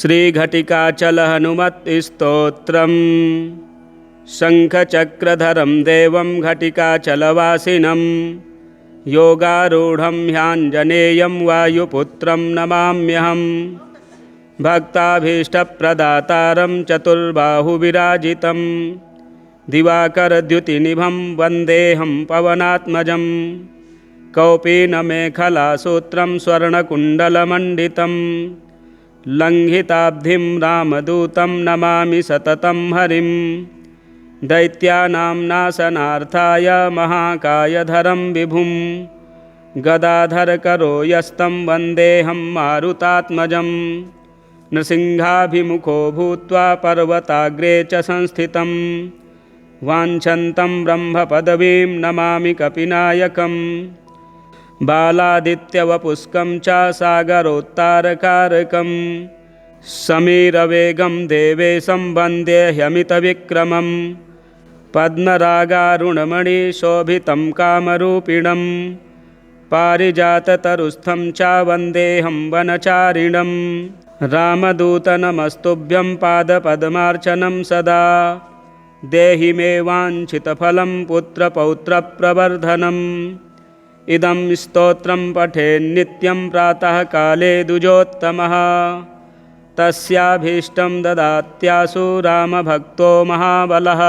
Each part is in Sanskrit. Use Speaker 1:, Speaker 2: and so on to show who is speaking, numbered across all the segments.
Speaker 1: श्रीघटिकाचल हनुमत्स्तोत्रम् शङ्खचक्रधरं देवं घटिकाचलवासिनं योगारूढं ह्याञ्जनेयं वायुपुत्रं नमाम्यहम् भक्ताभीष्टप्रदातारं चतुर्बाहुविराजितं दिवाकरद्युतिनिभं वन्देऽहं पवनात्मजं कौपीनमेखलासूत्रं स्वर्णकुण्डलमण्डितं लङ्घिताब्धिं रामदूतं नमामि सततं हरिं दैत्यानां नाशनार्थाय महाकायधरं विभुं गदाधरकरो यस्तं वन्देऽहं मारुतात्मजं नृसिंहाभिमुखो भूत्वा पर्वताग्रे च संस्थितं वाञ्छन्तं ब्रह्मपदवीं नमामि कपिनायकं बालादित्यवपुष्कं च सागरोत्तारकारकं समीरवेगं देवेशं वन्दे ह्यमितविक्रमं पद्मरागारुणमणिशोभितं कामरूपिणं पारिजाततरुस्थं च वन्देऽहं वनचारिणं रामदूतनमस्तुभ्यं पादपद्मार्चनं सदा देहि मे वाञ्छितफलं पुत्रपौत्रप्रवर्धनम् इदं स्तोत्रं पठेन्नित्यं प्रातःकाले द्विजोत्तमः तस्याभीष्टं ददात्यासु रामभक्तो महाबलः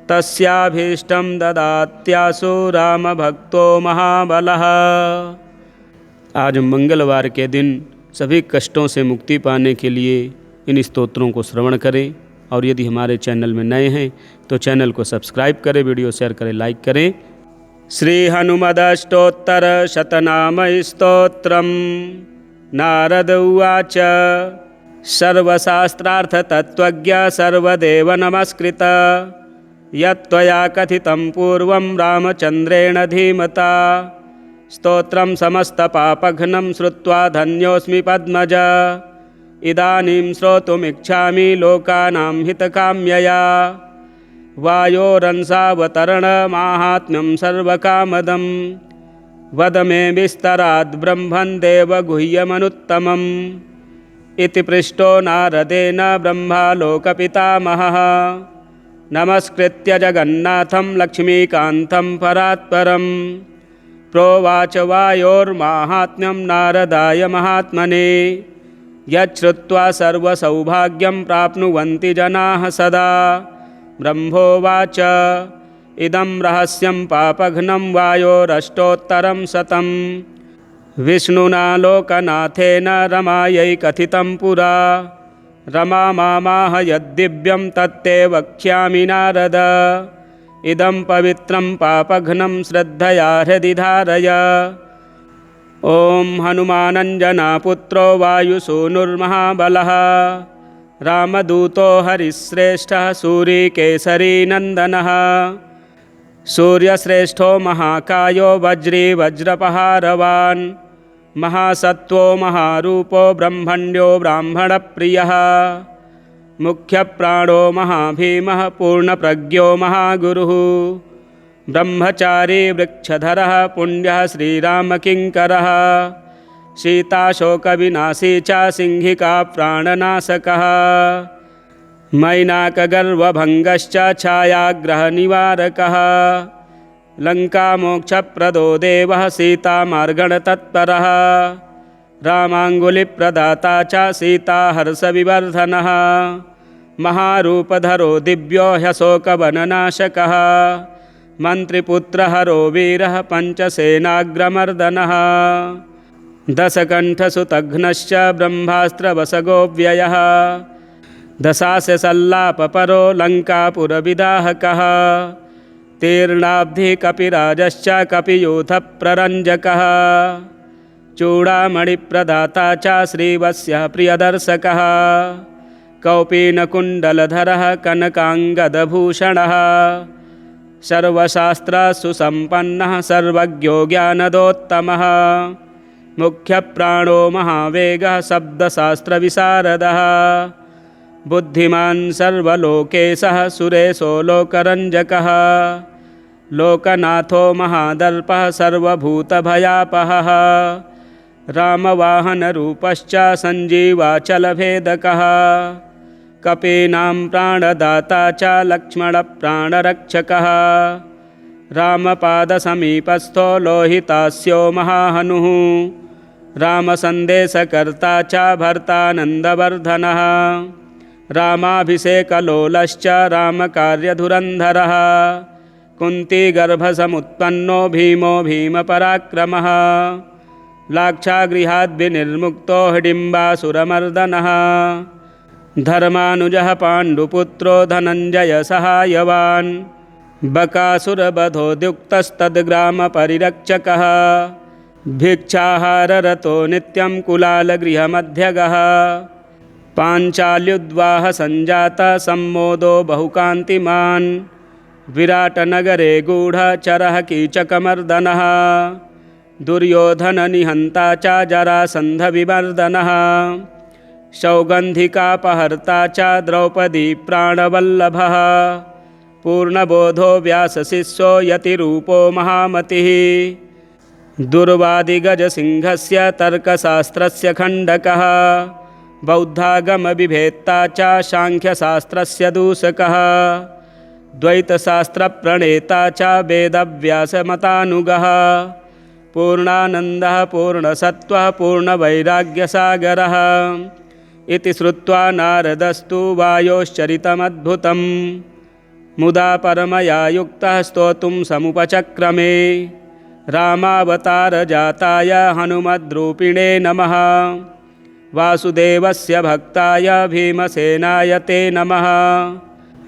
Speaker 1: तस्याभीष्टं ददात्यासु रामभक्तो महाबलः। आज मंगलवार के दिन सभी कष्टों से मुक्ति पाने के लिए इन स्तोत्रों को श्रवण करें और यदि हमारे चैनल में नए हैं तो चैनल को सब्सक्राइब करें, वीडियो शेयर करें, लाइक करें। श्री हनुमदष्टोत्तर शतनाम स्तोत्रम् नारद उवाच सर्वशास्त्रार्थ तत्त्वज्ञ सर्वदेव नमस्कृत यत्त्वया कथितं पूर्वं रामचन्द्रेण धीमता स्तोत्रं समस्तपापघ्नं श्रुत्वा धन्योऽस्मि पद्मज इदानीं श्रोतुमिच्छामि लोकानां हितकाम्यया वायोरंसावतरणमाहात्म्यं सर्वकामदं वद मे विस्तराद् ब्रह्मन् देवगुह्यमनुत्तमम् इति पृष्टो नारदेन ब्रह्मालोकपितामहः नमस्कृत्य जगन्नाथं लक्ष्मीकान्तं परात्परं प्रोवाच वायोर्माहात्म्यं नारदाय महात्मने यच्छ्रुत्वा सर्वसौभाग्यं प्राप्नुवन्ति जनाः सदा ब्रह्मोवाच इदं रहस्यं पापघ्नं वायोरष्टोत्तरं शतं विष्णुना लोकनाथेन रमायै कथितं पुरा रमा मामाह यद्दिव्यं तत्ते वक्ष्यामि नारद इदं पवित्रं पापघ्नं श्रद्धया हृदि धारय। ॐ हनुमानञ्जनापुत्रो वायुसूनुर्महाबलः रामदूतो हरिश्रेष्ठः सूरीकेसरी नन्दनः सूर्यश्रेष्ठो महाकायो वज्री वज्रपहारवान् महासत्त्वो महारूपो ब्रह्मण्यो ब्राह्मणप्रियः मुख्यप्राणो महाभीमः पूर्णप्रज्ञो महागुरुः ब्रह्मचारी वृक्षधरः पुण्यः श्रीरामकिङ्करः सीताशोकविनाशी च सिंहिका प्राणनाशकः मैनाकगर्वभङ्गश्च छायाग्रहनिवारकः लङ्कामोक्षप्रदो देवः सीतामार्गणतत्परः रामाङ्गुलिप्रदाता च सीताहर्षविवर्धनः महारूपधरो दिव्यो ह्यशोकवननाशकः मन्त्रिपुत्रहरो वीरः पञ्चसेनाग्रमर्दनः दशकण्ठसुतघ्नश्च ब्रह्मास्त्रवसगोव्ययः दशास्यसल्लापपरो लङ्कापुरविदाहकः तीर्णाब्धिकपिराजश्च कपियूथप्ररञ्जकः चूडामणिप्रदाता च श्रीवत्सः प्रियदर्शकः कौपीनकुण्डलधरः कनकाङ्गदभूषणः सर्वशास्त्रसुसम्पन्नः सर्वज्ञो ज्ञानदोत्तमः मुख्यप्राणो महावेगः शब्दशास्त्रविशारदः बुद्धिमान् सर्वलोकेशः सुरेशो लोकरञ्जकः लोकनाथो महादर्पः सर्वभूतभयापहः रामवाहनरूपश्च सञ्जीवाचलभेदकः कपीनां प्राणदाता च लक्ष्मणप्राणरक्षकः रामपादसमीपस्थो लोहितास्यो महाहनुः रामसन्देशकर्ता च भर्तानन्दवर्धनः रामाभिषेकलोलश्च रामकार्यधुरन्धरः कुन्तीगर्भसमुत्पन्नो भीमो भीमपराक्रमः लाक्षागृहाद्विनिर्मुक्तो हिडिम्बासुरमर्दनः धर्मानुजः पाण्डुपुत्रो धनञ्जयसहायवान् बकासुरवधोद्युक्तस्तद्ग्रामपरिरक्षकः भिक्षाहाररतो नित्यं कुलालगृहमध्यगः पाञ्चाल्युद्वाहसञ्जातः सम्मोदो बहुकान्तिमान् विराटनगरे गूढचरः कीचकमर्दनः दुर्योधननिहन्ता च जरासन्धविमर्दनः सौगन्धिकापहर्ता च द्रौपदी प्राणवल्लभः पूर्णबोधो व्यासशिष्यो यतिरूपो महामतिः दुर्वादिगजसिंहस्य तर्कशास्त्रस्य खण्डकः बौद्धागमविभेत्ता च सांख्यशास्त्रस्य दूषकः द्वैतशास्त्रप्रणेता च वेदव्यासमतानुगः पूर्णानन्दः पूर्णसत्त्वः पूर्णवैराग्यसागरः इति श्रुत्वा नारदस्तु वायोश्चरितमद्भुतं मुदा परमया युक्तः स्तोतुं समुपचक्रमे रामावतारजाताय हनुमद्रूपिणे नमः वासुदेवस्य भक्ताय भीमसेनाय ते नमः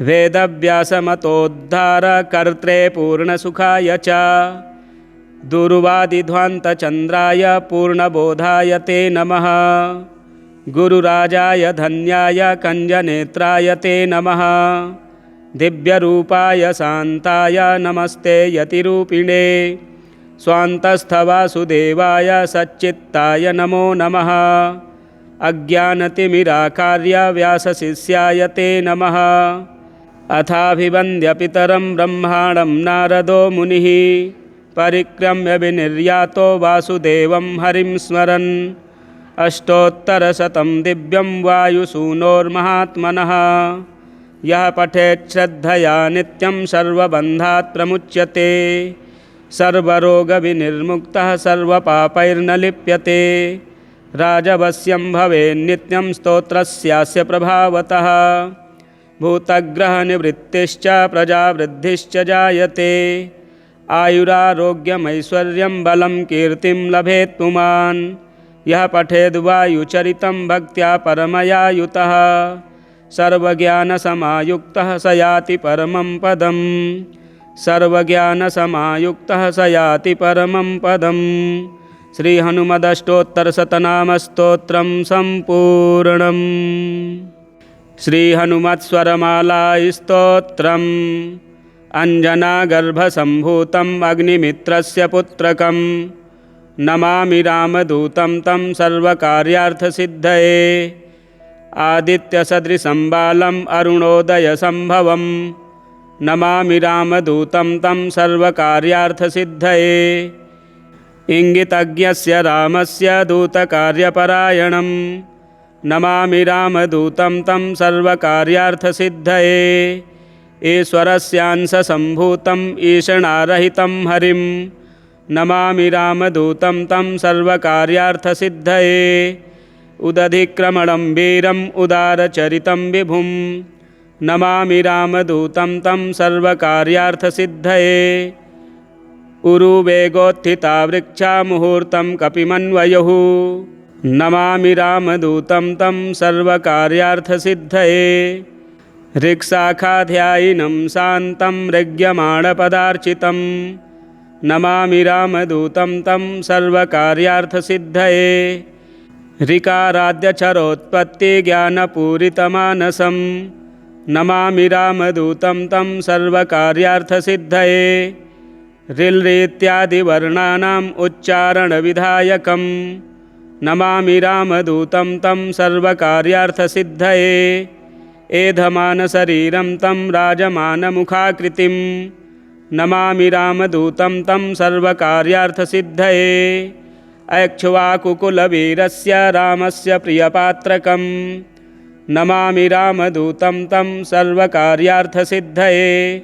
Speaker 1: वेदव्यासमतोद्धारकर्त्रे पूर्णसुखाय च दुर्वादिध्वान्तचन्द्राय पूर्णबोधाय ते नमः गुरुराजाय धन्याय कञ्जनेत्राय ते नमः दिव्यरूपाय शान्ताय नमस्ते यतिरूपिणे स्वान्तस्थवासुदेवाय सच्चित्ताय नमो नमः अज्ञानतिमिराकार्य व्यासशिष्याय ते नमः अथाभिवन्द्यपितरं ब्रह्माणं नारदो मुनिः परिक्रम्य विनिर्यातो वासुदेवं हरिं स्मरन् अष्टोत्तरशतं दिव्यं वायुसूनोर्महात्मनः यः पठेत् श्रद्धया नित्यं सर्वबन्धात् प्रमुच्यते सर्वरोगविनिर्मुक्तः सर्वपापैर्न लिप्यते राजवश्यं भवेन्नित्यं स्तोत्रस्यास्य प्रभावतः भूतग्रहनिवृत्तिश्च प्रजावृद्धिश्च जायते आयुरारोग्यमैश्वर्यं बलं कीर्तिं लभेत् पुमान् यः पठेद्वायुचरितं भक्त्या परमया युतः सर्वज्ञानसमायुक्तः स याति परमं पदम् सर्वज्ञानसमायुक्तः स याति परमं पदम् श्रीहनुमदष्टोत्तरशतनामस्तोत्रं सम्पूर्णम् श्रीहनुमत्स्वरमालास्तोत्रम् अञ्जनागर्भसम्भूतम् अग्निमित्रस्य पुत्रकं नमामि रामदूतं तं सर्वकार्यार्थसिद्धये आदित्यसदृशं बालम् अरुणोदयसम्भवं नमामि रामदूतं तं सर्वकार्यार्थसिद्धये इङ्गितज्ञस्य रामस्य दूतकार्यपरायणं नमामि रामदूतं तं सर्वकार्यार्थसिद्धये ईश्वरस्यांशसम्भूतम् ईषणारहितं हरिं नमामि रामदूतं तं सर्वकार्यार्थसिद्धये उदधिक्रमणं वीरम् उदारचरितं विभुं नमामि रामदूतं तं सर्वकार्यार्थसिद्धये उरुवेगोत्थिता वृक्षा मुहूर्तं कपिमन्वयुः नमामि रामदूतं तं सर्वकार्यार्थसिद्धये ऋक्शाखाध्यायिनं शान्तं ऋग्यमाणपदार्चितं नमामि रामदूतं तं सर्वकार्यार्थसिद्धये ऋकाराद्यक्षरोत्पत्तिज्ञानपूरितमानसं नमामि रामदूतं तं सर्वकार्यार्थसिद्धये ऋल्रीत्यादिवर्णानाम् उच्चारणविधायकं नमामि रामदूतं तं सर्वकार्यार्थसिद्धये एधमानशरीरं तं राजमानमुखाकृतिं नमामि रामदूतं तं सर्वकार्यार्थसिद्धये ऐक्ष्वाकुकुलवीरस्य रामस्य प्रियपात्रकं नमामि रामदूतं तं सर्वकार्यार्थसिद्धये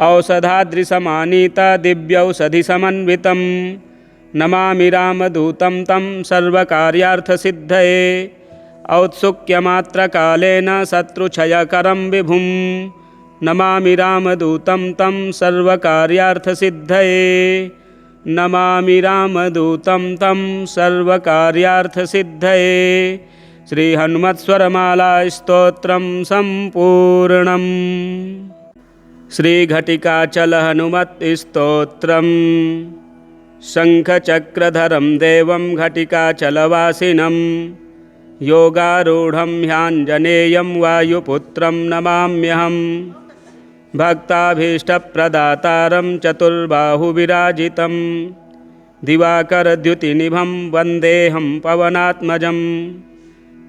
Speaker 1: औषधाद्रिसमानीत दिव्यौषधिसमन्वितं नमामि रामदूतं तं सर्वकार्यार्थसिद्धये औत्सुक्यमात्रकालेन शत्रुक्षयकरं विभुं नमामि रामदूतं तं सर्वकार्यार्थसिद्धये नमामि रामदूतं तं सर्वकार्यार्थसिद्धये। श्रीहनुमत्स्वरमालास्तोत्रं सम्पूर्णम्। श्रीघटिकाचलहनुमत्स्तोत्रम्। शङ्खचक्रधरं देवं घटिकाचलवासिनं योगारूढं ह्याञ्जनेयं वायुपुत्रं नमाम्यहम् भक्ताभीष्टप्रदातारं चतुर्बाहुविराजितं दिवाकरद्युतिनिभं वन्देऽहं पवनात्मजं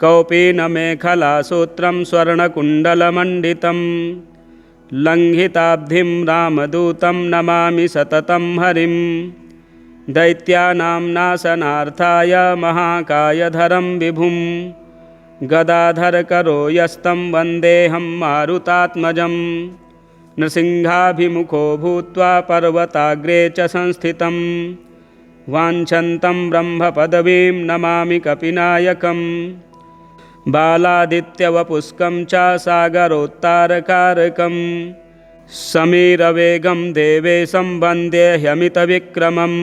Speaker 1: कौपीनमेखलासूत्रं स्वर्णकुण्डलमण्डितं लङ्घिताब्धिं रामदूतं नमामि सततं हरिं दैत्यानां नाशनार्थाय महाकायधरं विभुं गदाधरकरो यस्तं वन्देऽहं मारुतात्मजं नृसिंहाभिमुखो भूत्वा पर्वताग्रे च संस्थितं वाञ्छन्तं ब्रह्मपदवीं नमामि कपिनायकं बालादित्यवपुष्कं च सागरोत्तारकारकं समीरवेगं देवेशं वन्दे ह्यमितविक्रमं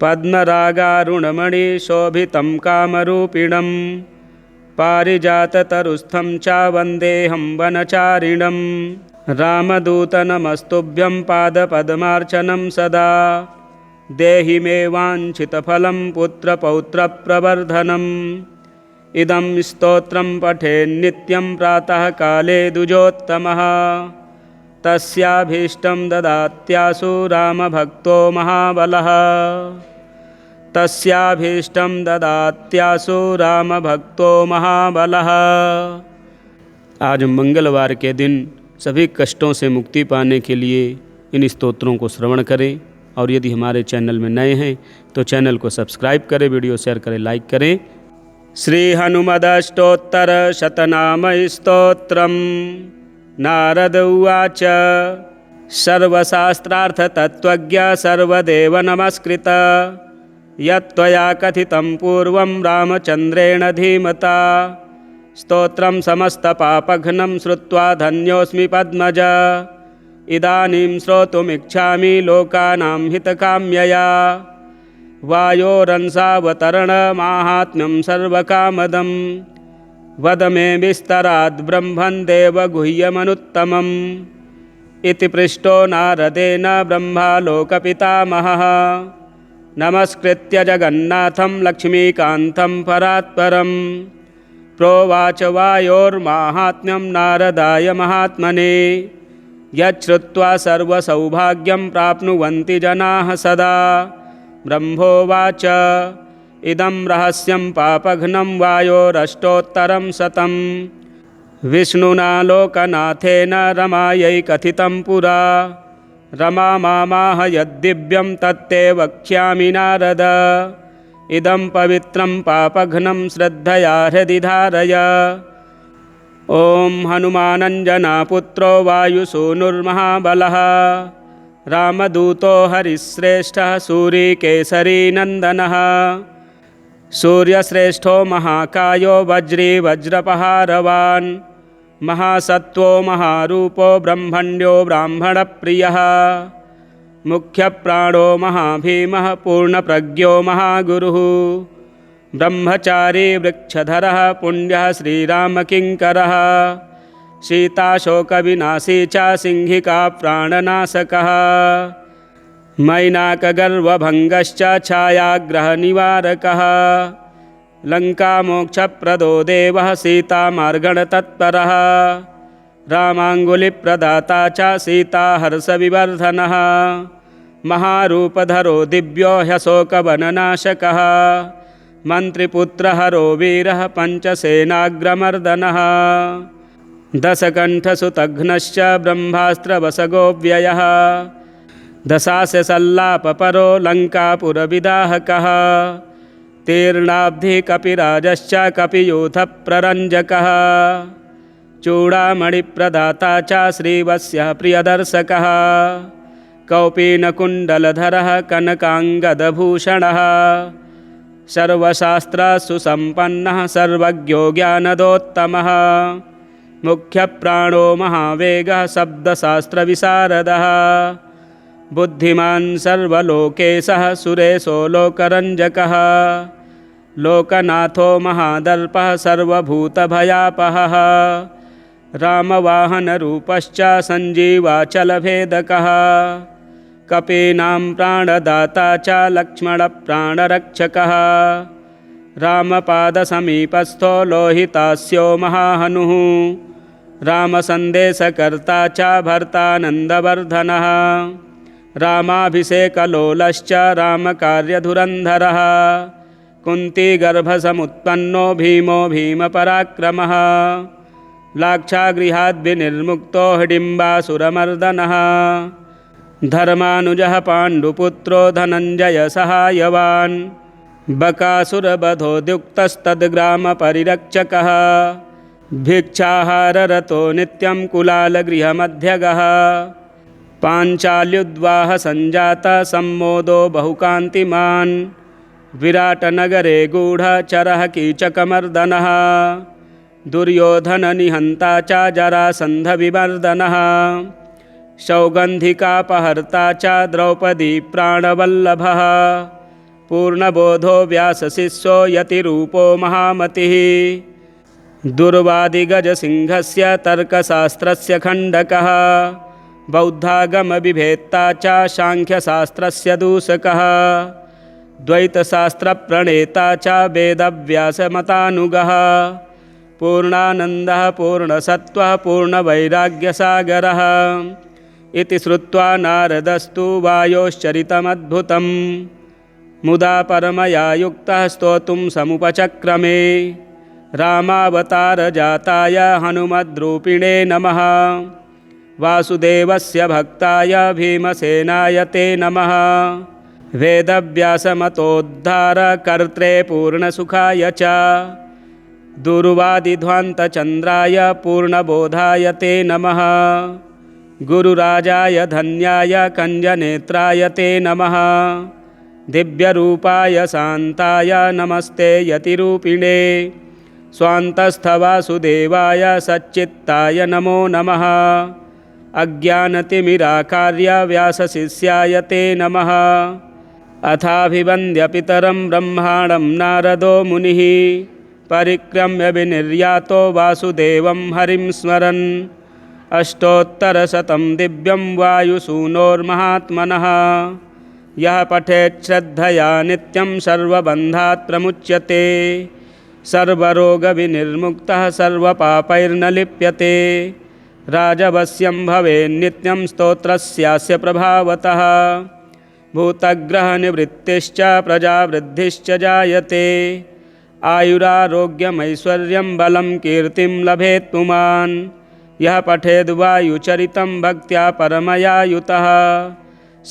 Speaker 1: पद्मरागारुणमणिशोभितं कामरूपिणं पारिजाततरुस्थं च वन्देऽहं वनचारिणं रामदूत नमस्तुभ्यं पादपद्मार्चनं सदा देहि मे वाञ्छितफलं पुत्रपौत्रप्रवर्धनम् इदं स्तोत्रं पठेन्नित्यं प्रातःकाले द्विजोत्तमः तस्याभीष्टं ददात्याशु रामभक्तो महाबलः तस्याभीष्टं ददात्याशु रामभक्तो महाबलः। आज मंगलवार के दिन सभी कष्टों से मुक्ति पाने के लिए इन स्तोत्रों को श्रवण करें और यदि हमारे चैनल में नए हैं तो चैनल को सब्सक्राइब करें, वीडियो शेयर करें, लाइक करें। श्री हनुमदष्टोत्तर शतनामस्तोत्रम्। नारद उवाच सर्वशास्त्रार्थतत्त्वज्ञ सर्वदेव नमस्कृत यत्त्वया कथितं पूर्वं रामचन्द्रेण धीमता स्तोत्रं समस्तपापघ्नं श्रुत्वा धन्योऽस्मि पद्मज इदानीं श्रोतुमिच्छामि लोकानां हितकाम्यया वायोरंसावतरणमाहात्म्यं सर्वकामदं वद मे विस्तराद् ब्रह्मन् देवगुह्यमनुत्तमम् इति पृष्टो नारदेन ब्रह्मा लोकपितामहः नमस्कृत्य जगन्नाथं लक्ष्मीकान्तं परात्परं प्रोवाच वायोर्माहात्म्यं नारदाय महात्मने यच्छ्रुत्वा सर्वसौभाग्यं प्राप्नुवन्ति जनाः सदा। ब्रह्मोवाच इदं रहस्यं पापघ्नं वायोरष्टोत्तरं शतं विष्णुना लोकनाथेन रमायै कथितं पुरा रमा मामाह यद्दिव्यं तत्ते वक्ष्यामि नारद इदं पवित्रं पापघ्नं श्रद्धया हृदि धारय। ॐ हनुमानञ्जनापुत्रो वायुसूनुर्महाबलः रामदूतो हरिश्रेष्ठः सूरीकेसरी नन्दनः सूर्यश्रेष्ठो महाकायो वज्री वज्रपहारवान् महासत्त्वो महारूपो ब्रह्मण्यो ब्राह्मणप्रियः मुख्यप्राणो महाभीमः पूर्णप्रज्ञो महागुरुः ब्रह्मचारी वृक्षधरः पुण्यः श्रीरामकिङ्करः सीताशोकविनाशी च सिंहिका प्राणनाशकः मैनाकगर्वभङ्गश्च छायाग्रहनिवारकः लङ्कामोक्षप्रदो देवः सीतामार्गणतत्परः रामाङ्गुलिप्रदाता च सीताहर्षविवर्धनः महारूपधरो दिव्यो ह्यशोकवननाशकः मन्त्रिपुत्रहरो वीरः पञ्चसेनाग्रमर्दनः दशकण्ठसुतघ्नश्च ब्रह्मास्त्रवसगो व्ययः दशास्य सल्लापपरो लङ्कापुरविदाहकः तीर्णाब्धि कपिराजश्च कपियूथप्ररञ्जकः चूडामणिप्रदाता च श्रीवत्सः प्रियदर्शकः कौपीनकुण्डलधरः कनकाङ्गदभूषणः सर्वशास्त्रसुसम्पन्नः सर्वज्ञो ज्ञानदोत्तमः मुख्यप्राणो महावेगः शब्दशास्त्रविशारदः बुद्धिमान् सर्वलोकेशः सुरेशो लोकरञ्जकः लोकनाथो महादर्पः सर्वभूतभयापहः रामवाहनरूपश्च सञ्जीवाचलभेदकः कपीनां प्राणदाता च लक्ष्मणप्राणरक्षकः रामपादसमीपस्थो लोहितास्यो महाहनुः रामसन्देशकर्ता च भर्तानन्दवर्धनः रामाभिषेकलोलश्च रामकार्यधुरन्धरः कुन्तीगर्भसमुत्पन्नो भीमो भीमपराक्रमः लाक्षागृहाद्विनिर्मुक्तो हिडिम्बासुरमर्दनः धर्मानुजः पाण्डुपुत्रो धनञ्जयसहायवान् बकासुरवधोद्युक्तस्तद्ग्रामपरिरक्षकः भिक्षाहाररतो नित्यं कुलालगृहमध्यगः पाञ्चाल्युद्वाहसञ्जातः सम्मोदो बहुकान्तिमान् विराटनगरे गूढचरः कीचकमर्दनः दुर्योधननिहन्ता च जरासन्धविमर्दनः सौगन्धिकापहर्ता च द्रौपदी प्राणवल्लभः पूर्णबोधो व्यासशिष्यो यतिरूपो महामतिः दुर्वादिगजसिंहस्य तर्कशास्त्रस्य खण्डकः बौद्धागमविभेत्ता च सांख्यशास्त्रस्य दूषकः द्वैतशास्त्रप्रणेता च वेदव्यासमतानुगः पूर्णानन्दः पूर्णसत्त्वः पूर्णवैराग्यसागरः इति श्रुत्वा नारदस्तु वायोश्चरितमद्भुतं मुदा परमया युक्तः स्तोतुं समुपचक्रमे रामावतारजाताय हनुमद्रूपिणे नमः वासुदेवस्य भक्ताय भीमसेनाय ते नमः वेदव्यासमतोद्धारकर्त्रे पूर्णसुखाय च दुर्वादिध्वान्तचन्द्राय पूर्णबोधाय ते नमः गुरुराजाय धन्याय कञ्जनेत्राय ते नमः दिव्यरूपाय शान्ताय नमस्ते यतिरूपिणे स्वान्तस्थवासुदेवाय सच्चित्ताय नमो नमः अज्ञानतिमिराकार्य व्यासशिष्याय ते नमः अथाभिवन्द्य पितरं ब्रह्माणं नारदो मुनिः परिक्रम्य विनिर्यातो वासुदेवं हरिं स्मरन् अष्टोत्तरशतं दिव्यं वायुसूनोर्महात्मनः यः पठेत् श्रद्धया नित्यं सर्वबन्धात् प्रमुच्यते सर्वरोगविनिर्मुक्तः सर्वपापैर्न लिप्यते राजवश्यं भवेन्नित्यं स्तोत्रस्यास्य प्रभावतः भूतग्रहनिवृत्तिश्च प्रजावृद्धिश्च जायते आयुरारोग्यमैश्वर्यं बलं कीर्तिं लभेत् पुमान् यः पठेद्वायुचरितं भक्त्या परमया युतः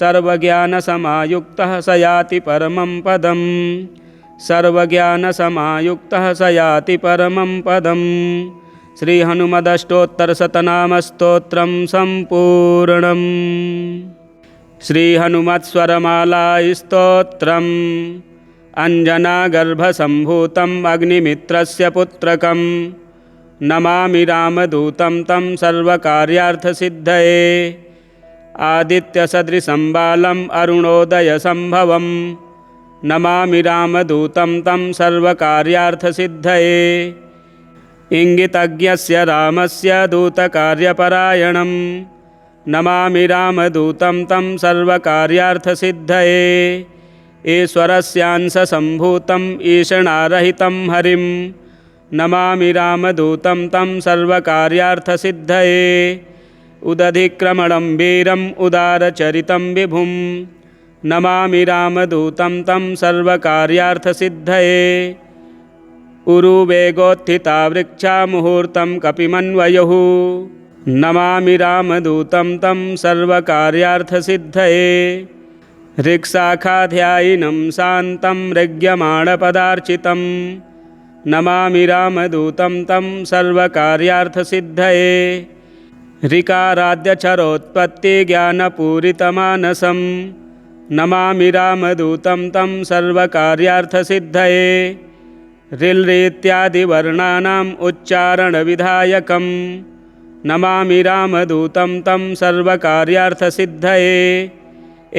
Speaker 1: सर्वज्ञानसमायुक्तः स याति परमं पदम् सर्वज्ञानसमायुक्तः स याति परमं पदम् श्रीहनुमदष्टोत्तरशतनामस्तोत्रं सम्पूर्णम् श्रीहनुमत्स्वरमालास्तोत्रम् अञ्जनागर्भसम्भूतम् अग्निमित्रस्य पुत्रकं नमामि रामदूतं तं सर्वकार्यार्थसिद्धये आदित्यसदृशं बालम् अरुणोदयसम्भवं नमामि रामदूतं तं सर्वकार्यार्थसिद्धये इंगितज्ञस्य रामस्य दूतकार्यपरायणं नमामि रामदूतं तं सर्वकार्यार्थसिद्धये ईश्वरस्यांशसम्भूतम् ईषणारहितं हरिं नमामि रामदूतं तं सर्वकार्यार्थसिद्धये उदधिक्रमणं वीरम् उदारचरितं विभुं नमामि रामदूतं तं सर्वकार्यार्थसिद्धये उरुवेगोत्थिता वृक्षा मुहूर्तं कपिमन्वयुः नमामि रामदूतं तं सर्वकार्यार्थसिद्धये ऋक्शाखाध्यायिनं शान्तं ऋग्यमाणपदार्चितं नमामि रामदूतं तं सर्वकार्यार्थसिद्धये ऋकाराद्यचरोत्पत्तिज्ञानपूरितमानसं नमामि रामदूतं तं सर्वकार्यार्थसिद्धये ऋल्-ऋत्यादिवर्णानाम् उच्चारणविधायकं नमामि रामदूतं तं सर्वकार्यार्थसिद्धये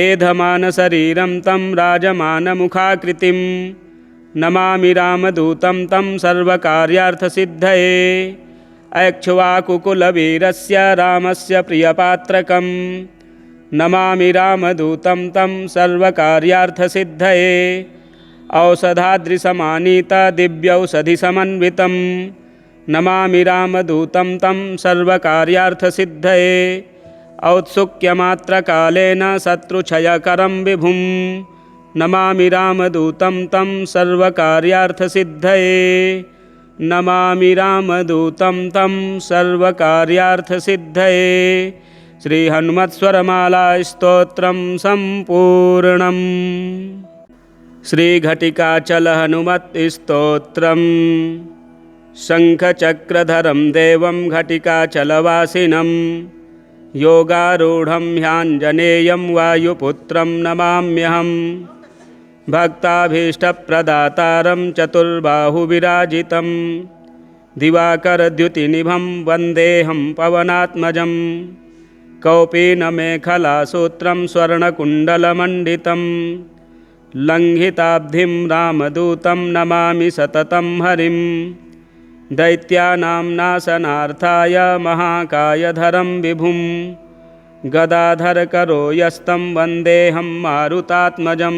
Speaker 1: एधमानशरीरं तं राजमानमुखाकृतिं नमामि रामदूतं तं सर्वकार्यार्थसिद्धये ऐक्ष्वाकुकुलवीरस्य रामस्य प्रियपात्रकं नमामि रामदूतं तं सर्वकार्यार्थसिद्धये औषधाद्रिसमानीतदिव्यौषधिसमन्वितं नमामि रामदूतं तं सर्वकार्यार्थसिद्धये औत्सुक्यमात्रकालेन शत्रुक्षयकरं विभुं नमामि रामदूतं तं सर्वकार्यार्थसिद्धये नमामि रामदूतं तं सर्वकार्यार्थसिद्धये श्रीहनुमत्स्वरमालास्तोत्रं सम्पूर्णम्। श्रीघटिकाचलहनुमत्स्तोत्रम् शङ्खचक्रधरं देवं घटिकाचलवासिनं योगारूढं ह्याञ्जनेयं वायुपुत्रं नमाम्यहं भक्ताभीष्टप्रदातारं चतुर्बाहुविराजितं दिवाकरद्युतिनिभं वन्देऽहं पवनात्मजं कौपीनमेखलासूत्रं स्वर्णकुण्डलमण्डितं लङ्घिताब्धिं रामदूतं नमामि सततं हरिं दैत्यानां नाशनार्थाय महाकायधरं विभुं गदाधरकरो यस्तं वन्देऽहं मारुतात्मजं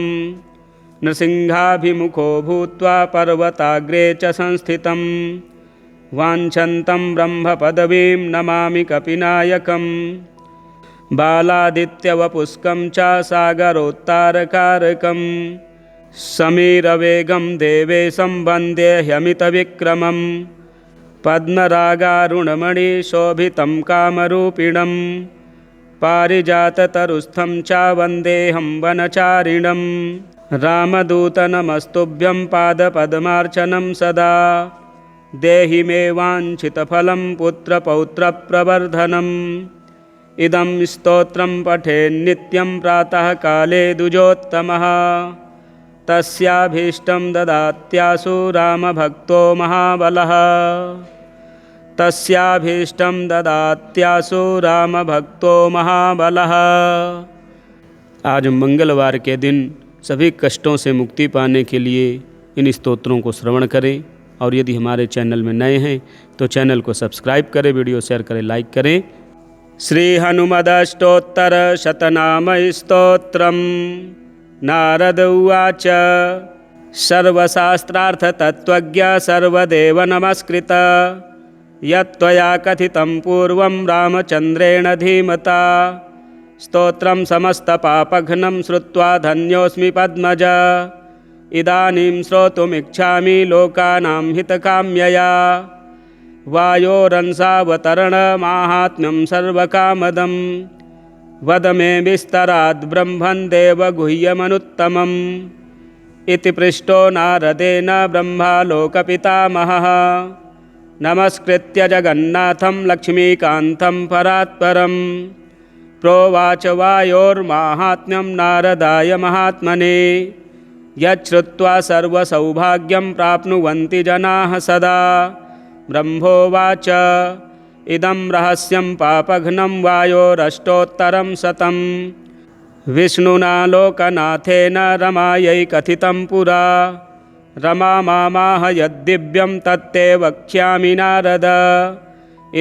Speaker 1: नृसिंहाभिमुखो भूत्वा पर्वताग्रे च संस्थितं वाञ्छन्तं ब्रह्मपदवीं नमामि कपिनायकं बालादित्यवपुष्कं च सागरोत्तारकारकं समीरवेगं देवेशं वन्देह्यमितविक्रमं पद्मरागारुणमणिशोभितं कामरूपिणं पारिजाततरुस्थं च वन्देऽहं वनचारिणं रामदूत नमस्तुभ्यं पादपद्मार्चनं सदा देहि मे वाञ्छितफलं पुत्रपौत्रप्रवर्धनम् इदं स्तोत्रं पठेन्नित्यं प्रातःकाले द्विजोत्तमः तस्याभीष्टं ददात्याशु रामभक्तो महाबलः तस्याभीष्टं ददात्याशु रामभक्तो महाबलः। आज मंगलवार के दिन सभी कष्टों से मुक्ति पाने के लिए इन स्तोत्रों को श्रवण करें और यदि हमारे चैनल में नए हैं तो चैनल को सब्सक्राइब करें, वीडियो शेयर करें, लाइक करें। श्री हनुमदष्टोत्तरशतनामस्तोत्रं नारद उवाच सर्वशास्त्रार्थतत्त्वज्ञ सर्वदेव नमस्कृत यत्त्वया कथितं पूर्वं रामचन्द्रेण धीमता स्तोत्रं समस्तपापघ्नं श्रुत्वा धन्योऽस्मि पद्मज इदानीं श्रोतुमिच्छामि लोकानां हितकाम्यया वायोरंसावतरणमाहात्म्यं सर्वकामदं वद मे विस्तराद् ब्रह्मन् देवगुह्यमनुत्तमम् इति पृष्टो नारदेन ब्रह्मालोकपितामहः नमस्कृत्य जगन्नाथं लक्ष्मीकान्तं परात्परं प्रोवाच वायोर्माहात्म्यं नारदाय महात्मने यच्छ्रुत्वा सर्वसौभाग्यं प्राप्नुवन्ति जनाः सदा ब्रह्मोवाच इदं रहस्यं पापघ्नं वायोरष्टोत्तरं शतं विष्णुना लोकनाथेन रमायै कथितं पुरा रमा मामाह यद्दिव्यं तत्ते वक्ष्यामि नारद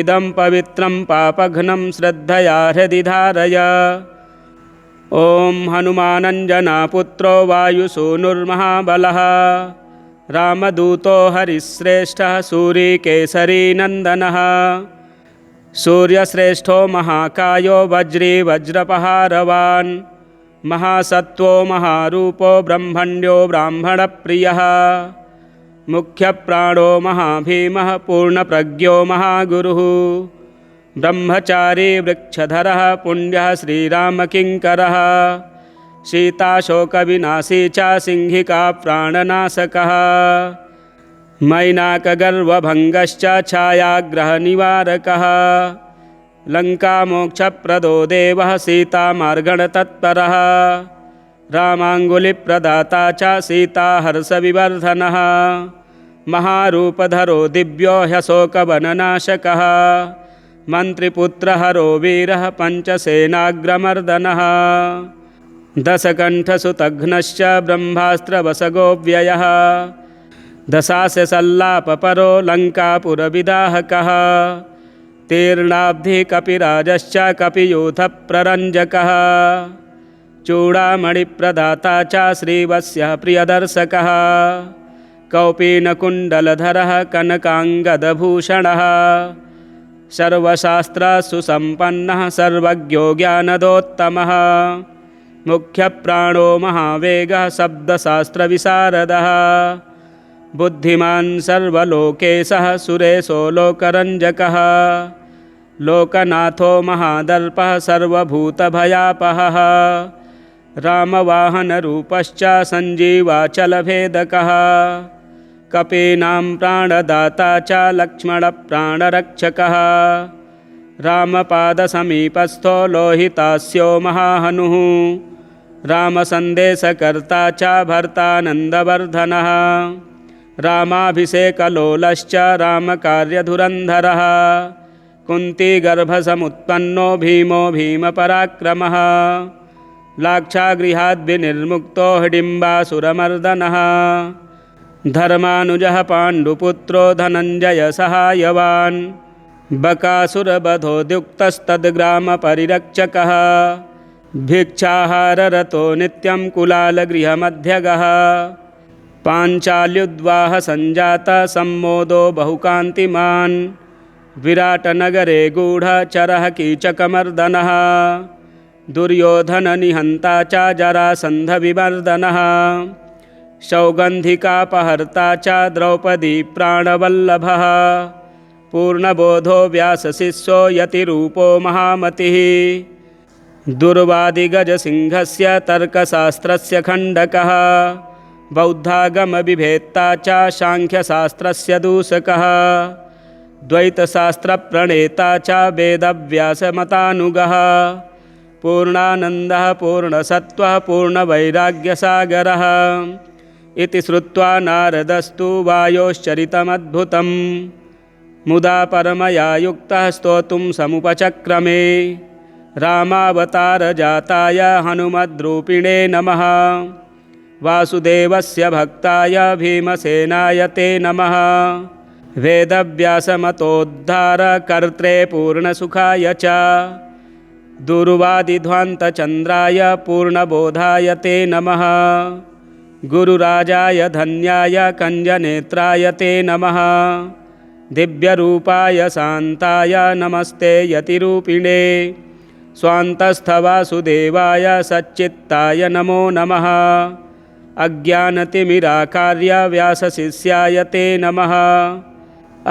Speaker 1: इदं पवित्रं पापघ्नं श्रद्धया हृदि धारय। ॐ हनुमानञ्जनापुत्रो वायुसूनुर्महाबलः रामदूतो हरिश्रेष्ठः सूरीकेसरी नन्दनः सूर्यश्रेष्ठो महाकायो वज्री वज्रपहारवान् महासत्त्वो महारूपो ब्रह्मण्यो ब्राह्मणप्रियः मुख्यप्राणो महाभीमः पूर्णप्रज्ञो महागुरुः ब्रह्मचारी वृक्षधरः पुण्यः श्रीरामकिङ्करः सीताशोकविनाशी च सिंहिका प्राणनाशकः मैनाकगर्वभङ्गश्च छायाग्रहनिवारकः लङ्कामोक्षप्रदो देवः सीतामार्गणतत्परः रामाङ्गुलिप्रदाता च सीताहर्षविवर्धनः महारूपधरो दिव्यो ह्यशोकवननाशकः मन्त्रिपुत्रहरो वीरः पञ्चसेनाग्रमर्दनः दशकण्ठसुतघ्नश्च ब्रह्मास्त्रवसगोऽव्ययः दशास्यसल्लापपरो लङ्कापुरविदाहकः तीर्णाब्धिकपिराजश्च कपियूथप्ररञ्जकः चूडामणिप्रदाता च श्रीवत्सः प्रियदर्शकः कौपीनकुण्डलधरः कनकाङ्गदभूषणः सर्वशास्त्रसुसम्पन्नः सर्वज्ञो ज्ञानदोत्तमः मुख्यप्राणो महावेगः शब्दशास्त्रविशारदः बुद्धिमान् सर्वलोकेशः सुरेशो लोकरञ्जकः लोकनाथो महादर्पः सर्वभूतभयापहः रामवाहनरूपश्च सञ्जीवाचलभेदकः कपीनां प्राणदाता च लक्ष्मणप्राणरक्षकः रामपादसमीपस्थो लोहितास्यो महाहनुः रामसन्देशकर्ता च भर्तानन्दवर्धनः रामाभिषेकलोलश्च रामकार्यधुरन्धरः कुन्तीगर्भसमुत्पन्नो भीमो भीमपराक्रमः लाक्षागृहाद्विनिर्मुक्तो हिडिम्बासुरमर्दनः धर्मानुजः पाण्डुपुत्रो धनञ्जयसहायवान् बकासुरवधोद्युक्तस्तद्ग्रामपरिरक्षकः भिक्षाहाररतो नित्यं कुलालगृहमध्यगः पाञ्चाल्युद्वाहसञ्जातः सम्मोदो बहुकान्तिमान् विराटनगरे गूढचरः कीचकमर्दनः दुर्योधननिहन्ता च जरासन्धविमर्दनः सौगन्धिकापहर्ता च द्रौपदी प्राणवल्लभः पूर्णबोधो व्यासशिष्यो यतिरूपो महामतिः दुर्वादिगजसिंहस्य तर्कशास्त्रस्य खण्डकः बौद्धागमविभेत्ता च साङ्ख्यशास्त्रस्य दूषकः द्वैतशास्त्रप्रणेता च वेदव्यासमतानुगः पूर्णानन्दः पूर्णसत्त्वः पूर्णवैराग्यसागरः इति श्रुत्वा नारदस्तु वायोश्चरितमद्भुतं मुदा परमया युक्तः स्तोतुं समुपचक्रमे रामावतारजाताय हनुमद्रूपिणे नमः वासुदेवस्य भक्ताय भीमसेनाय ते नमः वेदव्यासमतोद्धारकर्त्रे पूर्णसुखाय च दुर्वादिध्वान्तचन्द्राय पूर्णबोधाय ते नमः गुरुराजाय धन्याय कञ्जनेत्राय ते नमः दिव्यरूपाय शान्ताय नमस्ते यतिरूपिणे स्वान्तस्थवासुदेवाय सच्चित्ताय नमो नमः अज्ञानतिमिराकार्य व्यासशिष्याय ते नमः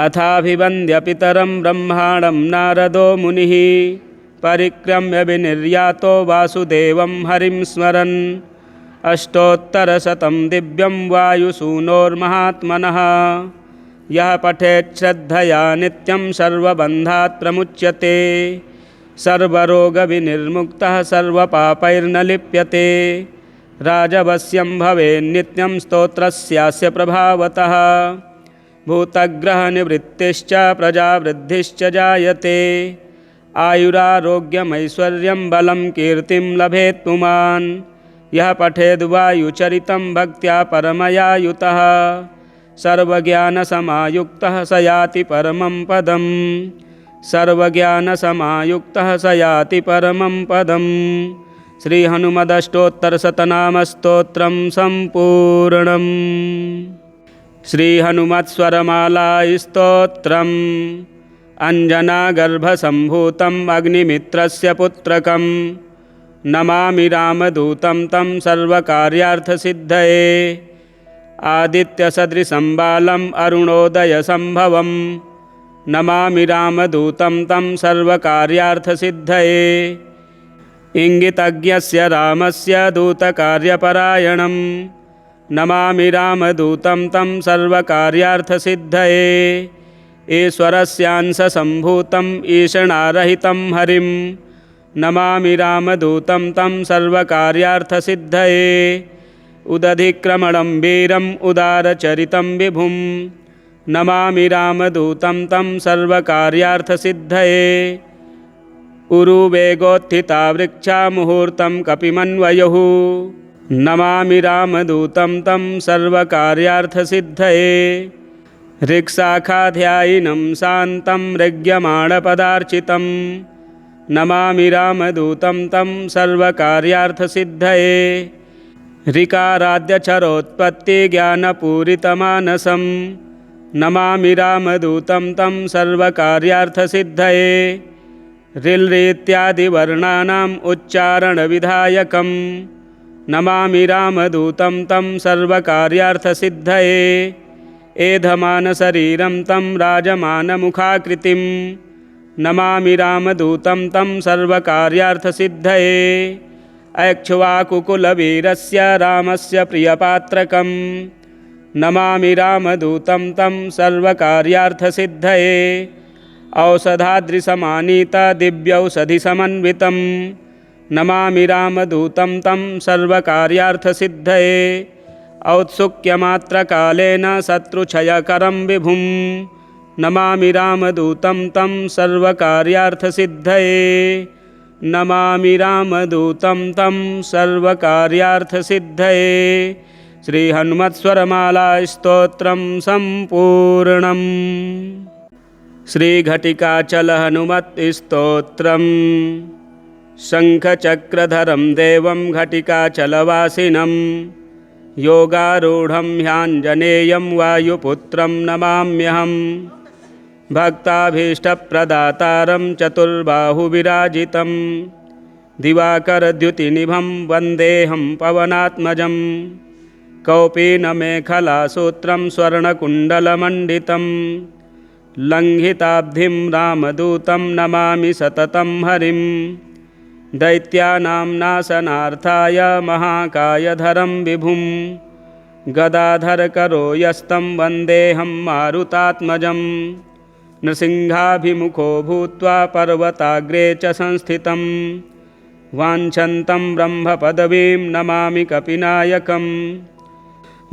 Speaker 1: अथाभिवन्द्य पितरं ब्रह्माणं नारदो मुनिः परिक्रम्य विनिर्यातो वासुदेवं हरिं स्मरन् अष्टोत्तरशतं दिव्यं वायुसूनोर्महात्मनः यः पठेत् श्रद्धया नित्यं सर्वबन्धात् प्रमुच्यते सर्वरोगविनिर्मुक्तः सर्वपापैर्न लिप्यते राजवश्यं भवेन्नित्यं स्तोत्रस्यास्य प्रभावतः भूतग्रहनिवृत्तिश्च प्रजावृद्धिश्च जायते आयुरारोग्यमैश्वर्यं बलं कीर्तिं लभेत् पुमान् यः पठेद्वायुचरितं भक्त्या परमया युतः सर्वज्ञानसमायुक्तः स याति परमं पदम् सर्वज्ञानसमायुक्तः स याति परमं पदम् श्रीहनुमदष्टोत्तरशतनामस्तोत्रं सम्पूर्णम् श्रीहनुमत्स्वरमाला स्तोत्रम् अञ्जनागर्भसम्भूतम् अग्निमित्रस्य पुत्रकं नमामि रामदूतं तं सर्वकार्यार्थसिद्धये आदित्यसदृशं बालम् अरुणोदयसम्भवं नमामि रामदूतं तं सर्वकार्यार्थसिद्धये। इंगितज्ञस्य रामस्य दूतकार्यपरायणं नमामि रामदूतं तं सर्वकार्यार्थसिद्धये। ईश्वरस्यांशसम्भूतम् ईषणारहितं हरिं नमामि रामदूतं तं सर्वकार्यार्थसिद्धये। उदधिक्रमणं वीरम् उदारचरितं विभुं नमामि रामदूतं तं सर्वकार्यार्थसिद्धये। उरुवेगोत्थिता वृक्षा मुहूर्तं कपिमन्वयुः नमामि रामदूतं तं सर्वकार्यार्थसिद्धये। ऋक्शाखाध्यायिनं शान्तं ऋग्यमाणपदार्चितं नमामि रामदूतं तं सर्वकार्यार्थसिद्धये। ऋकाराद्यक्षरोत्पत्तिज्ञानपूरितमानसं नमामि रामदूतं तं सर्वकार्यार्थसिद्धये। ऋल्-ऋत्यादिवर्णानाम् उच्चारणविधायकं नमामि रामदूतं तं सर्वकार्यार्थसिद्धये। एधमानशरीरं तं राजमानमुखाकृतिं नमामि रामदूतं तं सर्वकार्यार्थसिद्धये। ऐक्ष्वाकुकुलवीरस्य रामस्य प्रियपात्रकं नमामि रामदूतं तं सर्वकार्यार्थसिद्धये। औषधाद्रिसमानीतदिव्यौषधिसमन्वितं नमामि रामदूतं तं सर्वकार्यार्थसिद्धये। औत्सुक्यमात्रकालेन शत्रुक्षयकरं विभुं नमामि रामदूतं तं सर्वकार्यार्थसिद्धये। नमामि रामदूतं तं सर्वकार्यार्थसिद्धये। श्रीहनुमत्स्वरमालास्तोत्रं सम्पूर्णम्। श्रीघटिकाचलहनुमत्स्तोत्रम्। शङ्खचक्रधरं देवं घटिकाचलवासिनं योगारूढं ह्याञ्जनेयं वायुपुत्रं नमाम्यहं। भक्ताभीष्टप्रदातारं चतुर्बाहुविराजितं दिवाकरद्युतिनिभं वन्देऽहं पवनात्मजं। कौपीनमेखलासूत्रं स्वर्णकुण्डलमण्डितं लङ्घिताब्धिं रामदूतं नमामि सततं हरिं। दैत्यानां नाशनार्थाय महाकायधरं विभुं गदाधरकरो यस्तं वन्देऽहं मारुतात्मजं। नृसिंहाभिमुखो भूत्वा पर्वताग्रे च संस्थितं वाञ्छन्तं ब्रह्मपदवीं नमामि कपिनायकं।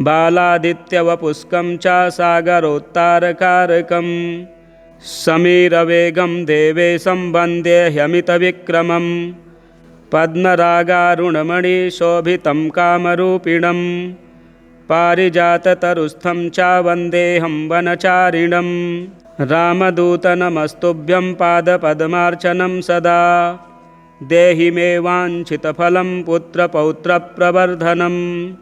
Speaker 1: बालादित्यवपुष्कं च सागरोत्तारकारकं समीरवेगं देवेशं वन्दे ह्यमितविक्रमं। पद्मरागारुणमणिशोभितं कामरूपिणं पारिजाततरुस्थं च वन्देऽहं वनचारिणं। रामदूत नमस्तुभ्यं पादपद्मार्चनं सदा देहि मे वाञ्छितफलं पुत्रपौत्रप्रवर्धनम्।